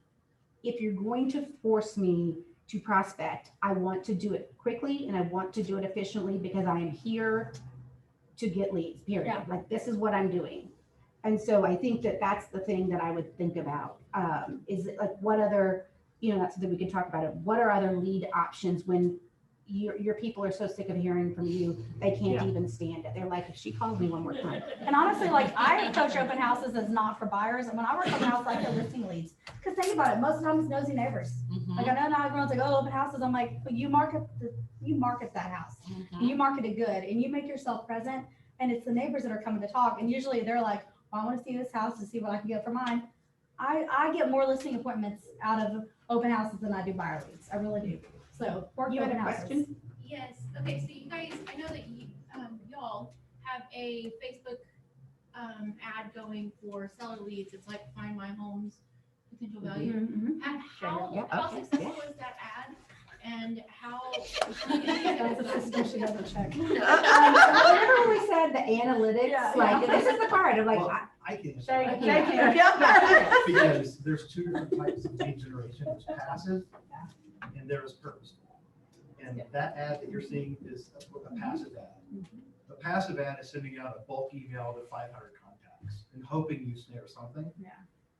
if you're going to force me to prospect, I want to do it quickly and I want to do it efficiently because I am here to get leads, period. Yeah. Like, this is what I'm doing. And so I think that that's the thing that I would think about. Is it like, what other, that's something we could talk about it. What are other lead options when your people are so sick of hearing from you, they can't even stand it. They're like, if she calls me one more time. And honestly, like, I approach open houses as not for buyers, and when I work open house, I get listing leads. Because think about it, most of the time it's nosy neighbors. Like, I know now everyone's like, oh, open houses, I'm like, but you market that house, and you market it good, and you make yourself present, and it's the neighbors that are coming to talk, and usually they're like, well, I want to see this house to see what I can get for mine. I get more listing appointments out of open houses than I do buyer leads, I really do. So, work You had open a houses. question? Yes, okay, so you guys, I know that you, y'all have a Facebook, ad going for seller leads. It's like Find My Home's potential value. How successful is that ad? And how? That's a system she doesn't check. Remember when we said the analytics, like, this is the part of like, Well, I can. Thank you. Because there's two different types of lead generation. There's passive and there is purposeful. And that ad that you're seeing is a passive ad. The passive ad is sending out a bulk email to 500 contacts and hoping you snare something. Yeah.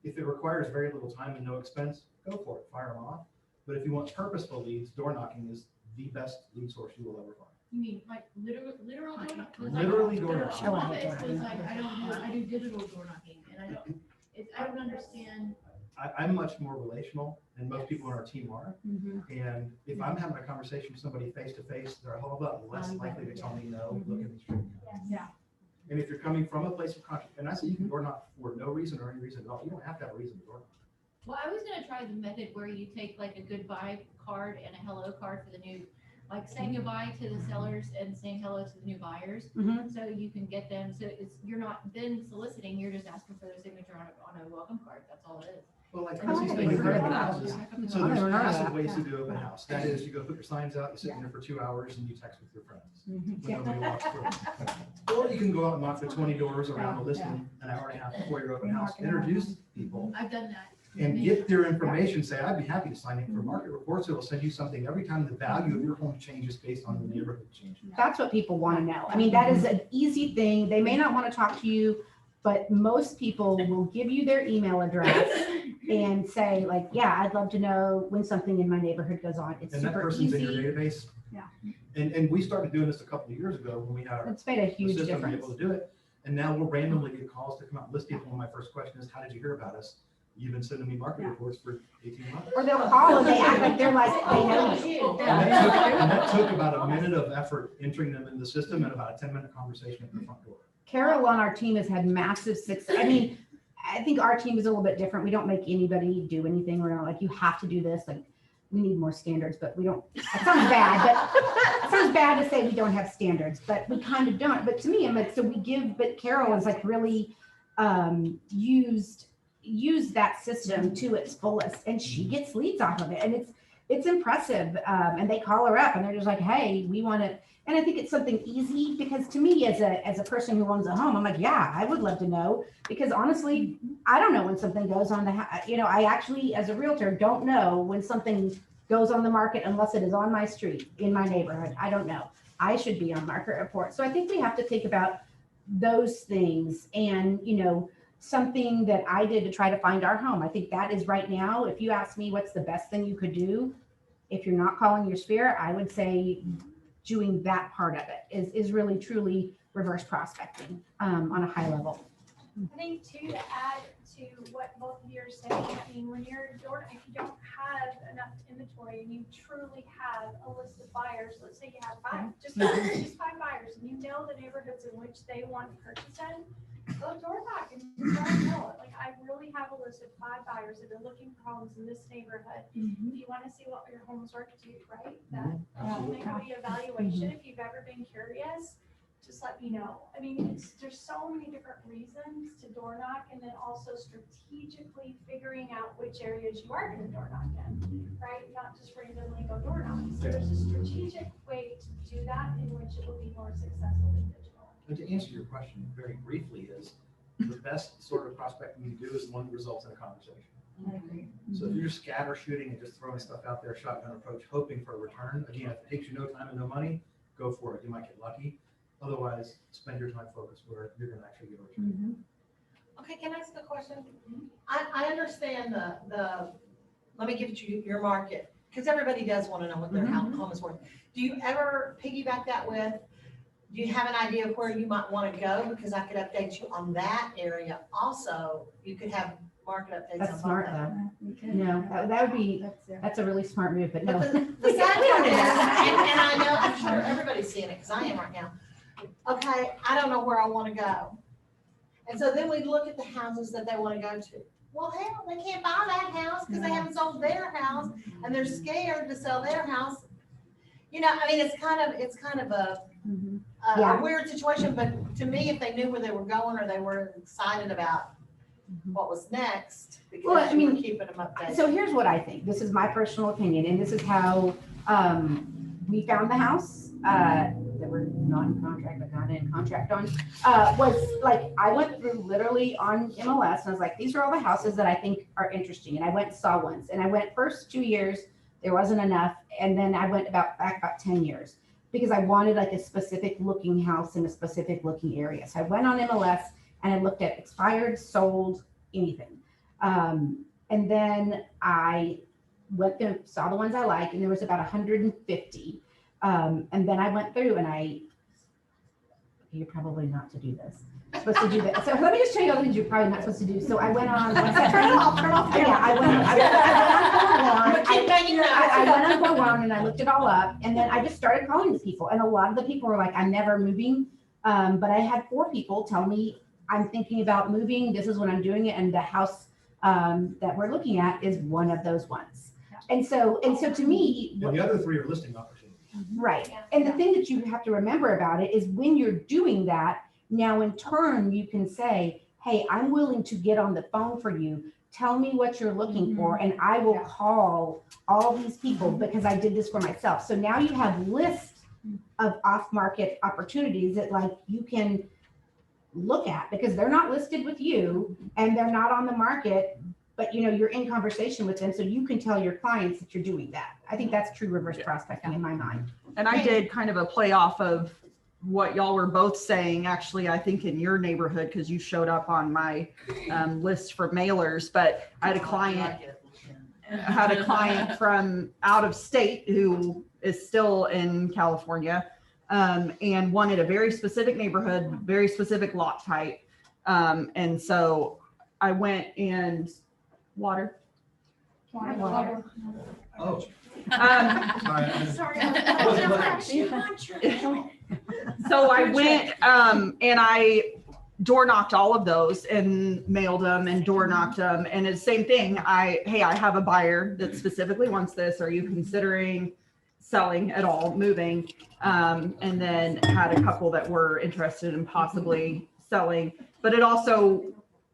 If it requires very little time and no expense, go for it, fire them off. But if you want purposeful leads, door knocking is the best lead source you will ever find. You mean like literal door knocking? Literally door knocking. Office was like, I do digital door knocking, and I don't understand. I'm much more relational than most people on our team are. And if I'm having a conversation with somebody face to face, they're a whole lot less likely to tell me no, look at me straight. Yeah. And if you're coming from a place of conscience, and I say you can door knock for no reason or any reason at all, you don't have to have a reason to door knock. Well, I was gonna try the method where you take like a goodbye card and a hello card for the new, like saying goodbye to the sellers and saying hello to the new buyers. So you can get them, so you're not then soliciting, you're just asking for their signature on a welcome card, that's all it is. Well, like I like Chrissy's it. thing, Never heard of open that. houses. Yeah. So I've there's never heard of passive that. ways to do open house. That is, you go put your signs out, you sit in there for 2 hours and you text with your friends. When nobody walks through. Or you can go out and knock the 20 doors around the listing an hour and a half before your open house, introduce people. I've done that. And get their information, say, I'd be happy to sign in for market reports. It'll send you something every time the value of your home changes based on the neighborhood change. That's what people want to know. I mean, that is an easy thing. They may not want to talk to you, but most people will give you their email address and say like, yeah, I'd love to know when something in my neighborhood goes on. It's And that super person's in your easy. database. Yeah. And we started doing this a couple of years ago when we had our It's made a huge system to be difference. able to do it. And now we'll randomly get calls to come out and list people. And my first question is, how did you hear about us? You've been sending me market reports for 18 months. Or they'll call and they act like they're like, they know you. And that took about a minute of effort entering them in the system and about a 10-minute conversation at the front door. Carol on our team has had massive success. I mean, I think our team is a little bit different. We don't make anybody do anything. We're not like, you have to do this. Like, we need more standards, but we don't. That sounds bad, but it sounds bad to say we don't have standards, but we kind of don't. But to me, I'm like, so we give, but Carol is like really use that system to its fullest, and she gets leads off of it, and it's impressive. And they call her up and they're just like, hey, we want to. And I think it's something easy because to me as a person who owns a home, I'm like, yeah, I would love to know, because honestly, I don't know when something goes on I actually, as a realtor, don't know when something goes on the market unless it is on my street, in my neighborhood. I don't know. I should be on market report. So I think we have to think about those things. And, something that I did to try to find our home. I think that is right now, if you ask me what's the best thing you could do, if you're not calling your sphere, I would say doing that part of it is really truly reverse prospecting on a high level. I think too, to add to what both of you are saying, I mean, when you're if you don't have enough inventory and you truly have a list of buyers, let's say you have just 5 buyers, and you know the neighborhoods in which they want to purchase in, go door knock and try to know it. Like, I really have a list of 5 buyers that are looking for homes in this neighborhood. If you want to see what your home's worth to, right? That neighborhood evaluation, if you've ever been curious, just let me know. I mean, there's so many different reasons to door knock, and then also strategically figuring out which areas you are going to door knock in, right? Not just randomly go door knock. So there's a strategic way to do that in which it will be more successful than digital. And to answer your question very briefly is, the best sort of prospecting you do is one that results in a conversation. So if you're just scatter shooting and just throwing stuff out there, shotgun approach, hoping for a return, again, if it takes you no time and no money, go for it. You might get lucky. Otherwise, spend your time focused where you're gonna actually get a return. Okay, can I ask a question? I understand let me give you your market, because everybody does want to know what their home is worth. Do you ever piggyback that with, do you have an idea of where you might want to go? Because I could update you on that area. Also, you could have market updates That's on smart both of though. them. No, that would be, that's a really smart move, but no. But the sad part is, and I know, I'm sure everybody's seeing it, because I am right now. Okay, I don't know where I want to go. And so then we look at the houses that they want to go to. Well, hell, they can't buy that house because they haven't sold their house and they're scared to sell their house. You know, I mean, it's kind of a weird situation, but to me, if they knew where they were going or they were excited about what was next, Well, because I you were mean, keeping them updated. So here's what I think. This is my personal opinion, and this is how we found the house that we're not in contract, but not in contract on. Was like I went through literally on MLS, and I was like, these are all the houses that I think are interesting, and I went and saw ones. And I went first 2 years, there wasn't enough, and then I went back about 10 years because I wanted like a specific looking house in a specific looking area. So I went on MLS and I looked at expired, sold, anything. And then I went through, saw the ones I like, and there was about 150. And then I went through and you're probably not to do this. You're supposed to do that. So let me just tell you all the things you're probably not supposed to do. So I went on. Turn it off. Yeah, I went on Bullhorn and I looked it all up, and then I just started calling these people. And a lot of the people were like, I'm never moving. But I had 4 people tell me, I'm thinking about moving. This is when I'm doing it. And the house that we're looking at is one of those ones. And so to me, And the other 3 are listing opportunities. right. And the thing that you have to remember about it is when you're doing that, now in turn, you can say, hey, I'm willing to get on the phone for you. Tell me what you're looking for, and I will call all these people because I did this for myself. So now you have lists of off-market opportunities that like you can look at because they're not listed with you and they're not on the market, but you know, you're in conversation with them. So you can tell your clients that you're doing that. I think that's true reverse prospecting in my mind. And I did kind of a play off of what y'all were both saying, actually, I think in your neighborhood, because you showed up on my list for mailers, but I had a client from out of state who is still in California and wanted a very specific neighborhood, very specific lot type. And so I went and water. Oh. Sorry. So I went and I door knocked all of those and mailed them and door knocked them. And it's the same thing. Hey, I have a buyer that specifically wants this. Are you considering selling at all, moving? And then had a couple that were interested in possibly selling, but it also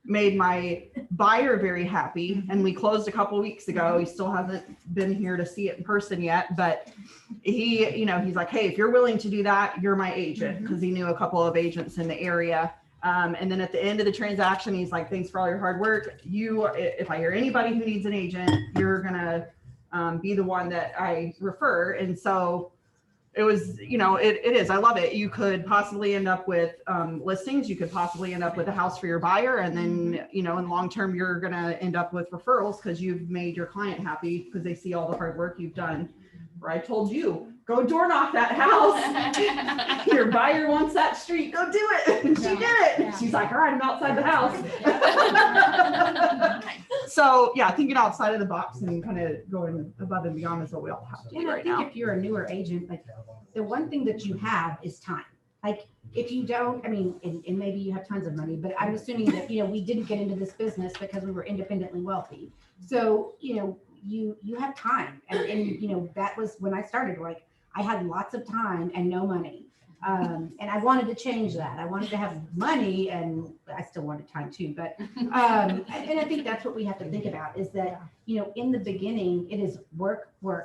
made my buyer very happy. And we closed a couple weeks ago. He still hasn't been here to see it in person yet, but he, you know, he's like, hey, if you're willing to do that, you're my agent, because he knew a couple of agents in the area. And then at the end of the transaction, he's like, thanks for all your hard work. If I hear anybody who needs an agent, you're gonna be the one that I refer. And so it was, you know, it is, I love it. You could possibly end up with listings. You could possibly end up with a house for your buyer. And then, you know, in long term, you're going to end up with referrals because you've made your client happy because they see all the hard work you've done. Where I told you, go door knock that house. Your buyer wants that street, go do it. And she did it. And she's like, all right, I'm outside the house. So yeah, thinking outside of the box and kind of going above and beyond is what we all have to do right now. I think if you're a newer agent, like the one thing that you have is time. Like if you don't, I mean, and maybe you have tons of money, but I'm assuming that, you know, we didn't get into this business because we were independently wealthy. So, you know, you have time. And, you know, that was when I started, like I had lots of time and no money. And I wanted to change that. I wanted to have money, and I still wanted time too. But and I think that's what we have to think about is that, you know, in the beginning, it is work. I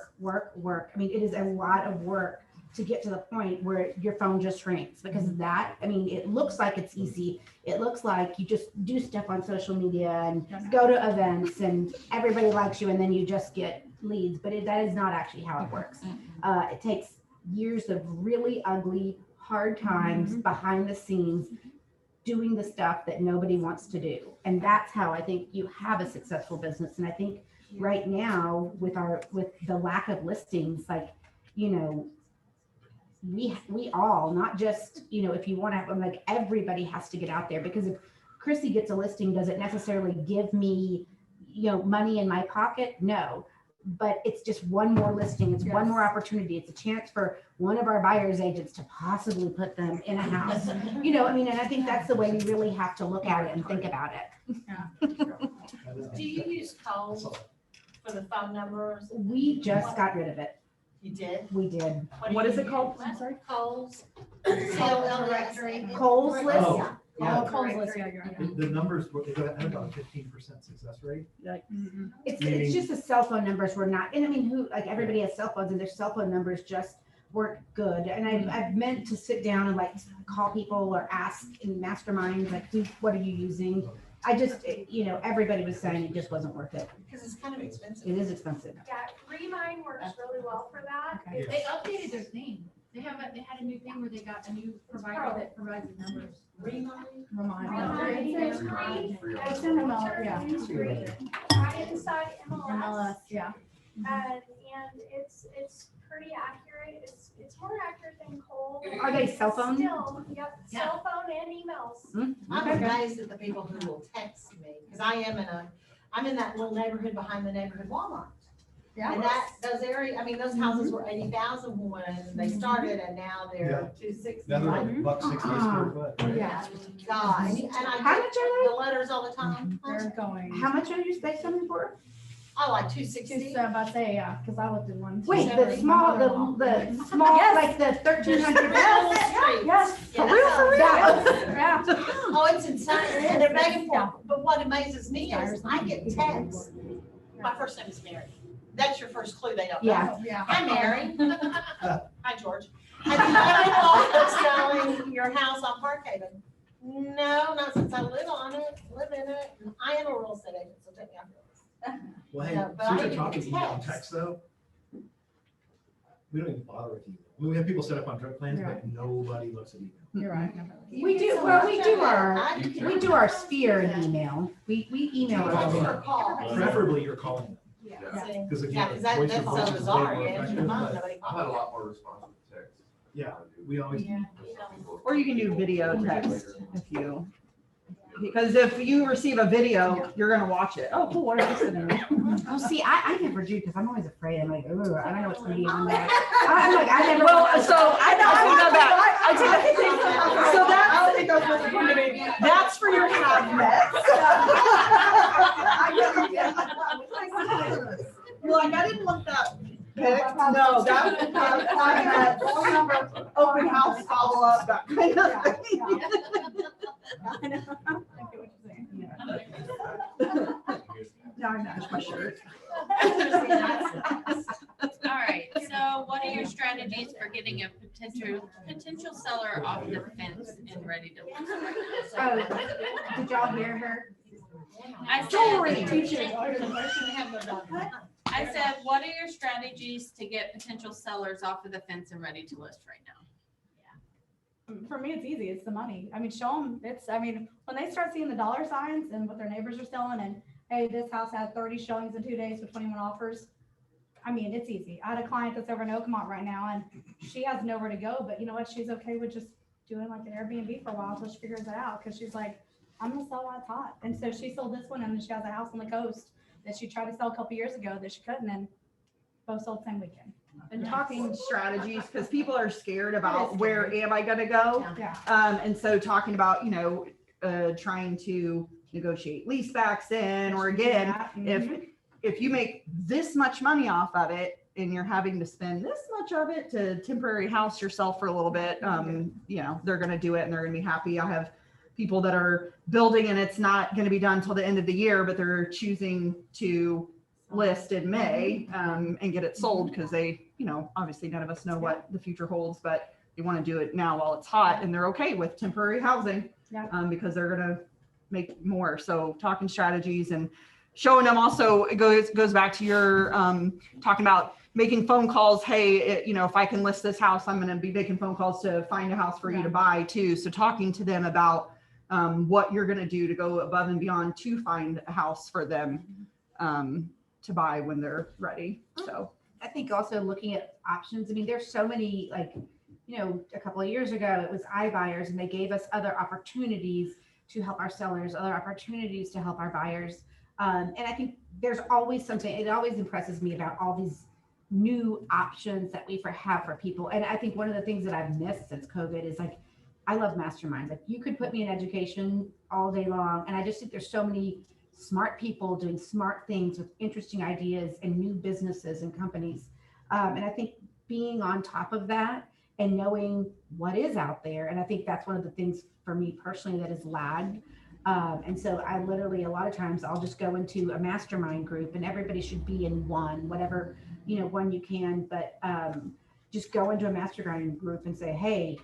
mean, it is a lot of work to get to the point where your phone just rings, because that, I mean, it looks like it's easy. It looks like you just do stuff on social media and go to events and everybody likes you and then you just get leads, but that is not actually how it works. It takes years of really ugly, hard times behind the scenes doing the stuff that nobody wants to do. And that's how I think you have a successful business. And I think right now with the lack of listings, like, you know, we all, not just, you know, if you want to have, like, everybody has to get out there, because if Chrissy gets a listing, does it necessarily give me, you know, money in my pocket? No, but it's just one more listing. It's one more opportunity. It's a chance for one of our buyer's agents to possibly put them in a house. You know, I mean, and I think that's the way we really have to look at it and think about it. Do you use Coles for the phone numbers? We just got rid of it. You did? We did. What is it called? I'm sorry? Coles. C-O-L-S. Coles list? Oh, yeah. Coles list, yeah, you're right. The numbers, they have about a 15% success rate. It's just the cell phone numbers were not, and I mean, like, everybody has cell phones and their cell phone numbers just weren't good. And I've meant to sit down and like call people or ask in masterminds, like, what are you using? I just, you know, everybody was saying it just wasn't worth it. Because it's kind of expensive. It is expensive. Yeah, Remind works really well for that. Yes. They updated their thing. They had a new thing where they got a new provider that provides the numbers. Remind. It's in ML, yeah. Right inside MLS. MLS, yeah. And it's pretty accurate. It's more accurate than Cole. Are they cell phone? Still, yep, cell phone and emails. I'm amazed at the people who will text me, because I'm in that little neighborhood behind the neighborhood Walmart. Yeah. And those area, I mean, those houses were 80,000 when they started, and now they're 260. Now they're like $1.60 a square foot. Yeah. God, and I How get much are the letters all the time. They're going. How much are you selling for? I like 260. Just about to say, yeah, because I looked at one. Wait, the 270. small, the small, Yes. like the 1,300. Yes. Yeah, For real? Yeah. Oh, it's insane, and they're begging for it. But what amazes me is I get texts. My first name is Mary. That's your first clue they don't know. Yeah. Yeah. Hi, Mary. Hi, George. Have you ever thought of selling your house on Parkhaven? No, not since I live in it. I am a real estate agent, so take me off your list. Well, hey, No, but since I you're get talking email and text. text though, we don't even bother with email. I mean, we have people set up on drug plans, You're but nobody looks at email. You're right. We do, well, we do our sphere in email. We email That's it. her call. Preferably you're calling them. Yeah. Because Yeah, again, because voice that's to voice so is way bizarre. more You answer effective, your phone, but nobody I've had a calls. lot more responsive text. yeah, we always. Or you can do video text if you, because if you receive a video, you're gonna watch it. Oh, cool, what are you sitting there? Oh, see, I never do, because I'm always afraid. I'm like, ooh, I don't know what's gonna be on there. I'm like, I never. Well, so I know that. So I don't think those were going to be. that's for your cabinets. You're like, I didn't want that picked. No, that cabinet, phone number, open house follow up, that kind of thing. I know. I get what you're saying. Now I match my shirt. All right, so what are your strategies for getting a potential seller off the fence and ready to list? Oh, did y'all hear her? I said, what are your strategies to get potential sellers off of the fence and ready to list right now? For me, it's easy. It's the money. I mean, show them. I mean, when they start seeing the dollar signs and what their neighbors are selling, and hey, this house had 30 showings in 2 days with 21 offers. I mean, it's easy. I had a client that's over in Oakmont right now, and she has nowhere to go, but you know what? She's okay with just doing like an Airbnb for a while until she figures it out, because she's like, I'm gonna sell while it's hot. And so she sold this one, and then she has a house on the coast that she tried to sell a couple years ago that she couldn't, and both sold same weekend. And talking strategies, because people are scared about where am I gonna go? Yeah. And so talking about, you know, trying to negotiate lease backs in, or again, if you make this much money off of it and you're having to spend this much of it to temporary house yourself for a little bit, you know, they're going to do it and they're going to be happy. I have people that are building and it's not going to be done till the end of the year, but they're choosing to list in May, and get it sold, because they, obviously none of us know what the future holds, but they want to do it now while it's hot, and they're okay with temporary housing, because they're gonna make more. So talking strategies and showing them also, it goes back to your talking about making phone calls. Hey, if I can list this house, I'm going to be making phone calls to find a house for you to buy too. So talking to them about what you're going to do to go above and beyond to find a house for them to buy when they're ready. So I think also looking at options. I mean, there's so many, like, a couple of years ago, it was iBuyers, and they gave us other opportunities to help our sellers, other opportunities to help our buyers. And I think there's always something, it always impresses me about all these new options that we have for people. And I think one of the things that I've missed since COVID is, like, I love masterminds. Like, you could put me in education all day long. And I just think there's so many smart people doing smart things with interesting ideas and new businesses and companies. And I think being on top of that and knowing what is out there. And I think that's one of the things for me personally that has lagged. And so I literally, a lot of times I'll just go into a mastermind group, and everybody should be in whatever, one you can, but just go into a mastermind group and say, hey,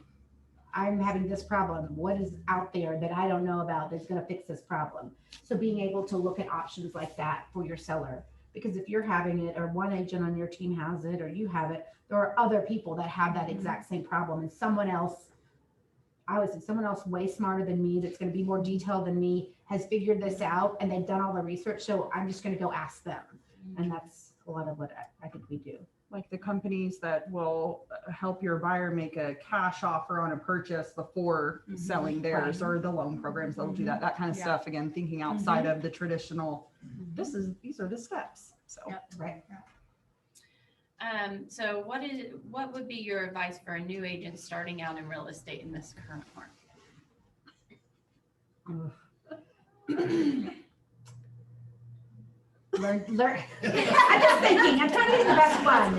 I'm having this problem. What is out there that I don't know about that's going to fix this problem? So being able to look at options like that for your seller, because if you're having it, or one agent on your team has it, or you have it, there are other people that have that exact same problem, and someone else, I would say someone else way smarter than me, that's going to be more detailed than me, has figured this out, and they've done all the research. So I'm just going to go ask them. And that's a lot of what I think we do. like the companies that will help your buyer make a cash offer on a purchase before selling theirs, or the loan programs that'll do that kind of stuff. Again, thinking outside of the traditional, these are the steps. So, right. So what would be your advice for a new agent starting out in real estate in this current market? Learn. I'm just thinking, I'm trying to think the best one.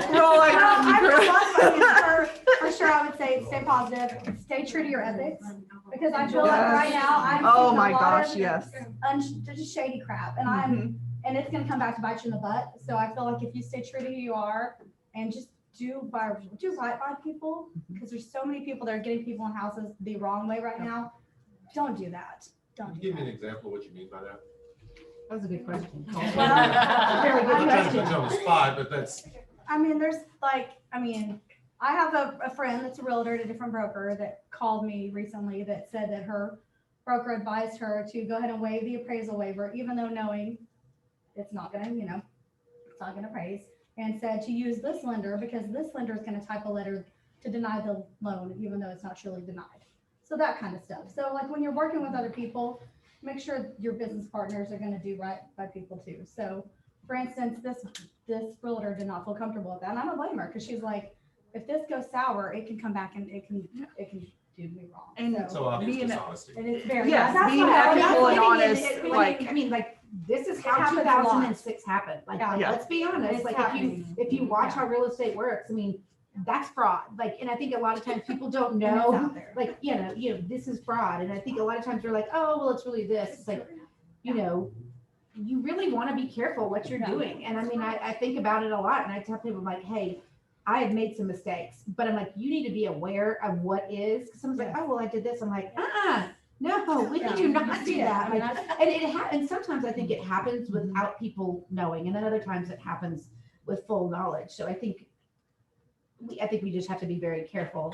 For sure, I would say stay positive, stay true to your ethics, because I feel like right now I'm seeing a lot of just shady crap, and and it's gonna come back to bite you in the butt. So I feel like if you stay true to who you are and just do right by people, because there's so many people that are getting people in houses the wrong way right now. Don't do that. Don't Give me an example of what you mean by that. That was a good question. Well, very good I'm trying to put question. you on the spot, but that's. I mean, I have a friend that's a realtor at a different broker that called me recently that said that her broker advised her to go ahead and waive the appraisal waiver, even though knowing it's not gonna, it's not gonna appraise, and said to use this lender because this lender is gonna type a letter to deny the loan, even though it's not truly denied. So that kind of stuff. So like when you're working with other people, make sure your business partners are gonna do right by people too. So for instance, this realtor did not feel comfortable with that. And I don't blame her, because she's like, if this goes sour, it can come back and it can do me wrong. And so being dishonesty. And it's very being ethical and honest. This is It how happens a lot. 2006 happened. Like, let's be honest. It's Like happening. if you watch how real estate works, I mean, that's fraud. Like, and I think a lot of times people don't And it's know, out there. like, this is fraud. And I think a lot of times they're like, oh, well, it's really this. It's like, you really want to be careful what you're doing. And I mean, I think about it a lot, and I tell people, like, hey, I have made some mistakes, but I'm like, you need to be aware of what is. Because someone's like, oh, well, I did this. I'm like, no, we do not do that. And sometimes I think it happens without people knowing, and then other times it happens with full knowledge. So I think we just have to be very careful.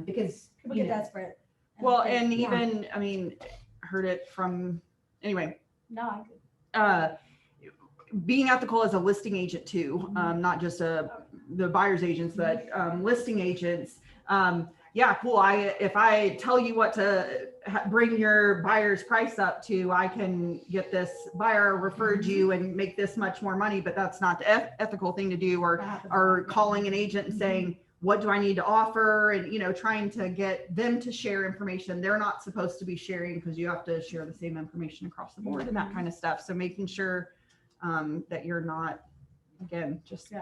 Because people get desperate. Well, and even, I mean, heard it from, anyway. No, being ethical as a listing agent too, not just the buyer's agents, but listing agents. Cool. If I tell you what to bring your buyer's price up to, I can get this buyer referred you and make this much more money, but that's not the ethical thing to do. Or calling an agent and saying, what do I need to offer? And, trying to get them to share information they're not supposed to be sharing, because you have to share the same information across the board and that kind of stuff. So making sure that you're not, again, just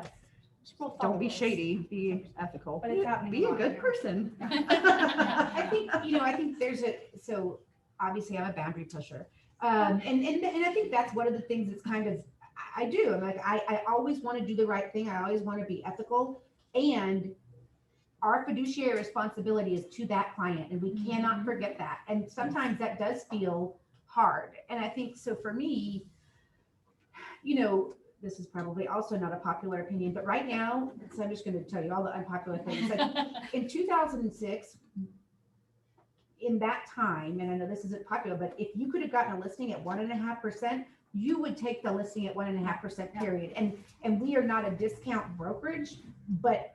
don't be shady, be ethical, but it's happening be a good person. I think there's so obviously I'm a boundary pusher. And I think that's one of the things that's kind of, I do. I'm like, I always want to do the right thing. I always want to be ethical. And our fiduciary responsibility is to that client, and we cannot forget that. And sometimes that does feel hard. And I think, so for me, you know, this is probably also not a popular opinion, but right now, so I'm just going to tell you all the unpopular things. Like in 2006, in that time, and I know this isn't popular, but if you could have gotten a listing at 1.5%, you would take the listing at 1.5% period. And we are not a discount brokerage, but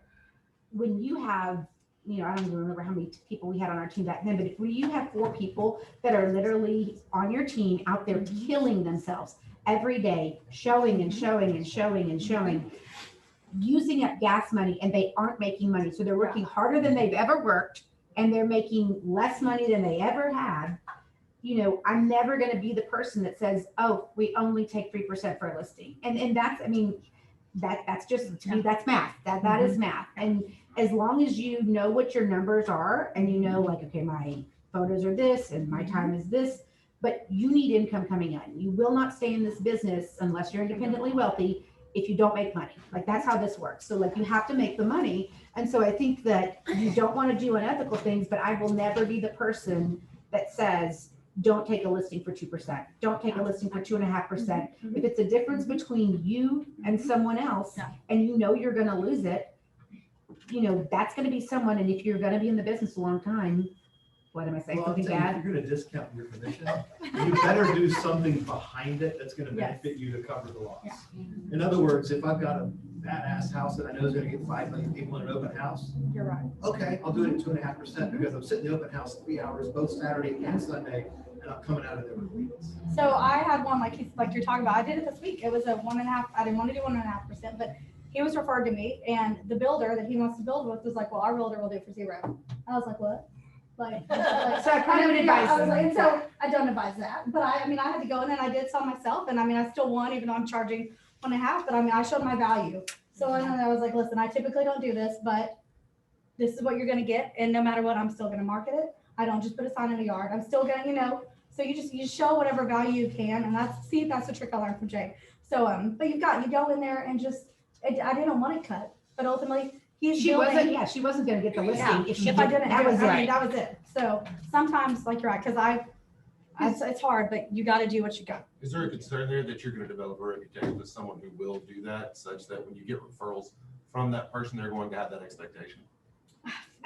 when you have, you know, I don't even remember how many people we had on our team back then, but if you have 4 people that are literally on your team out there killing themselves every day, showing and showing and showing and showing, using up gas money, and they aren't making money. So they're working harder than they've ever worked, and they're making less money than they ever had. You know, I'm never going to be the person that says, oh, we only take 3% for a listing. And that's, I mean, that's just, to me, that's math. That is math. And as long as you know what your numbers are, and you know, like, okay, my photos are this and my time is this, but you need income coming in. You will not stay in this business unless you're independently wealthy if you don't make money. Like, that's how this works. So like, you have to make the money. And so I think that you don't want to do unethical things, but I will never be the person that says, don't take a listing for 2%. Don't take a listing for 2.5%. If it's a difference between you and someone else, and you know you're going to lose it, you know, that's going to be someone. And if you're going to be in the business a long time, what am I saying? Well, Something I'll tell you, bad? if you're gonna discount your commission, you better do something behind it that's gonna benefit you to cover the loss. In other words, if I've got a badass house that I know is gonna get 5 million people in an open house, You're right. okay, I'll do it at 2.5% because I'm sitting in the open house 3 hours both Saturday and Sunday, and I'm coming out of there with leads. So I had one like you're talking about. I did it this week. It was a 1.5. I didn't want to do 1.5%, but he was referred to me, and the builder that he wants to build with was like, well, our realtor will do it for 0. I was like, what? Like, So I probably would advise I was like, them. and so I don't advise that, but I mean, I had to go in and I did some myself, and I mean, I still won, even though I'm charging 1.5, but I mean, I showed my value. So and I was like, listen, I typically don't do this, but this is what you're gonna get, and no matter what, I'm still gonna market it. I don't just put a sign in the yard. I'm still gonna, you know, so you show whatever value you can, and that's the trick I learned from Jay. So but you go in there and just, I didn't want it cut, but ultimately, she wasn't going to get the listing if I didn't that do was it. I it. mean, that was it. So sometimes, like you're right, because it's hard, but you got to do what you got. Is there a concern there that you're going to develop a reputation with someone who will do that, such that when you get referrals from that person, they're going to have that expectation?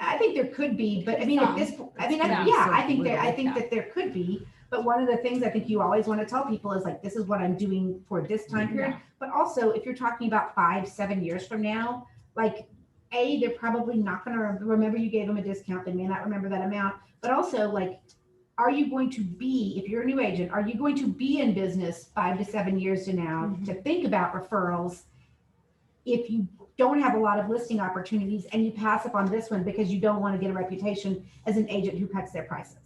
I think there could be, but I mean, at this point, I think that there could be. But one of the things I think you always want to tell people is like, this is what I'm doing for this time period. But also, if you're talking about 5-7 years from now, like, they're probably not going to remember you gave them a discount. They may not remember that amount. But also, like, are you going to be, if you're a new agent, are you going to be in business 5 to 7 years to now to think about referrals if you don't have a lot of listing opportunities and you pass up on this one because you don't want to get a reputation as an agent who cuts their prices?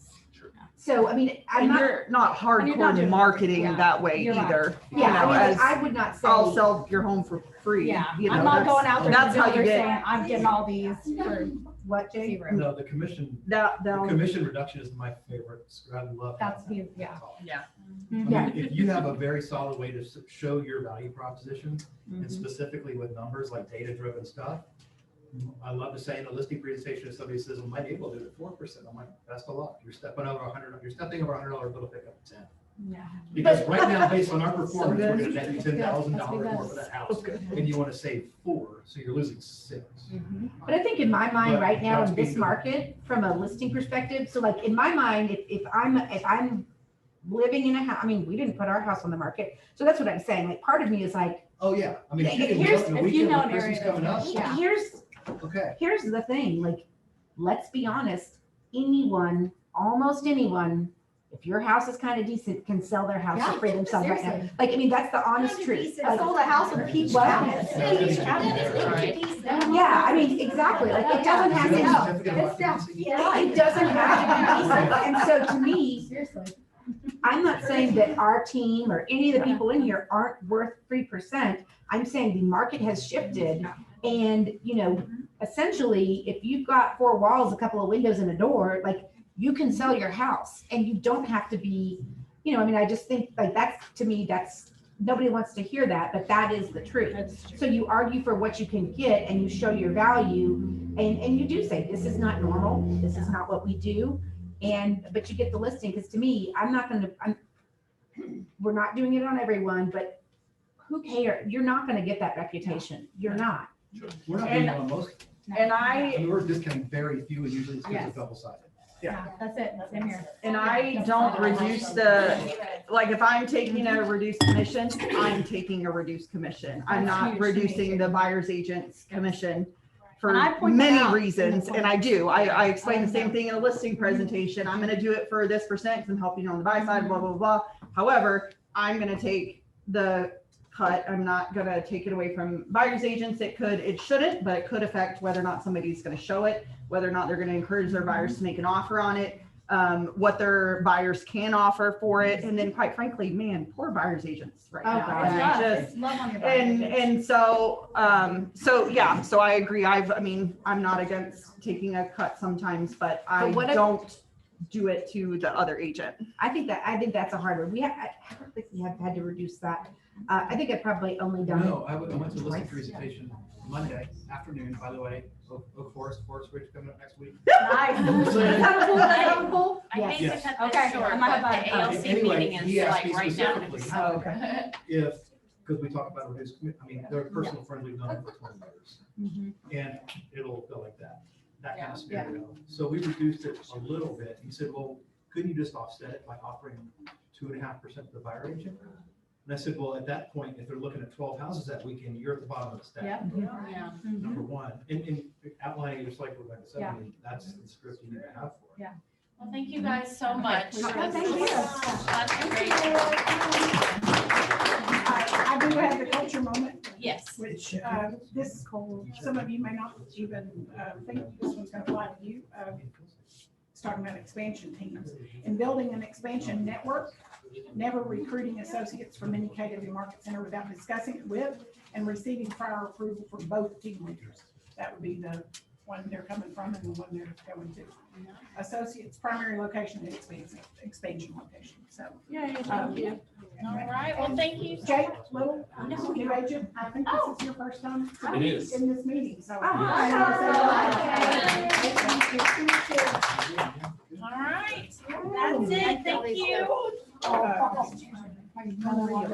So, I mean, you're not hardcore marketing that way either. Yeah, You know, I mean, as I would not say. I'll sell your home for free. Yeah, you know, I'm not going out there that's to how the you builder get. saying I'm getting all these for what, Jay? 0. No, the commission, the commission reduction is my favorite. I love That's that. yeah. I mean, if you have a very solid way to show your value proposition, and specifically with numbers like data-driven stuff, I love to say in a listing presentation, if somebody says, well, my neighbor will do it at 4%, I'm like, best of luck. You're stepping over $100, you're stepping over $100 bill to pick up 10. Yeah. Because right now, based on our performance, we're gonna net you That's $10,000 more for that house, and you want to save 4, so you're losing 6. But I think in my mind But right now that's in this being- market, from a listing perspective, so like in my mind, if I'm living in a house, I mean, we didn't put our house on the market, so that's what I'm saying. Like, part of me is like, oh yeah, I mean, here's the weekend when Chrissy's coming up. Here's the thing, like, let's be honest, almost anyone, if your house is kind of decent, can sell their house for free themselves right now. seriously. Like, I mean, that's the honest truth. I sold a house with a peach cabinet. Yeah, I mean, exactly, like, it doesn't have to, it doesn't have to be decent. And so to me, Seriously. I'm not saying that our team or any of the people in here aren't worth 3%. I'm saying the market has shifted, and, you know, essentially, if you've got 4 walls, a couple of windows and a door, like, you can sell your house and you don't have to be, you know, I mean, I just think like to me, that's nobody wants to hear that, but that is the truth. So you argue for what you can get and you show your value and you do say, this is not normal, this is not what we do. But you get the listing, because to me, we're not doing it on everyone, but who cares? You're not gonna get that reputation. You're not. We're not doing it on most. And I mean, we're discounting very few, and usually it's Yes. double-sided. Yeah. That's it, same here. And I don't reduce like if I'm taking a reduced commission, I'm taking a reduced commission. I'm That's not huge to me, reducing too. the buyer's agent's commission for And I point that many out in the reasons, and I do. I explain the same thing in a listing presentation. I'm gonna do it for this percent because I'm helping you on the buy side, blah, blah, blah. However, I'm gonna take the cut. I'm not gonna take it away from buyer's agents. It shouldn't, but it could affect whether or not somebody's gonna show it, whether or not they're gonna encourage their buyers to make an offer on it, what their buyers can offer for it. And then quite frankly, man, poor buyer's agents right now. God. It's just- Love on your and so yeah, so I agree. I'm not against taking a cut sometimes, but I what if- don't do it to the other agent. I think that's a hard one. I don't think we have had to reduce that. I think I've probably only done it. No, I went to a listing twice. presentation Monday afternoon, by the way, Oak Forest Ridge coming up next week. Nice. Is that cool? Is that cool? I hate to Yes. cut Okay, this short, I might have but that. the ALC Anyway, meeting he is asked me like right now. specifically, Okay. because we talked about reduced, they're personal friends, we've done it for 20 years. And it'll go like that kind of scenario. So we reduced it a little bit. He said, well, couldn't you just offset it by offering 2.5% to the buyer agent? And I said, well, at that point, if they're looking at 12 houses that weekend, you're at the bottom of the stack. Yeah. Number one, and outlining it just like Rebecca said, Yeah. I mean, that's the script you need to have for it. Yeah. Well, thank you guys so much. Thank you. That's great. I do have the culture moment, Yes. which this, some of you may not even think this one's gonna fly with you. It's talking about expansion teams. In building an expansion network, never recruiting associates from any KW Market Center without discussing it with and receiving prior approval from both team leaders. That would be the one they're coming from and the one they're going to. Associates' primary location and expansion location, so. Yeah, thank you. All right, well, thank you. Jake Little, new agent, I think this is your first time It is. in this meeting, so. All right, that's it. Thank you. Uh,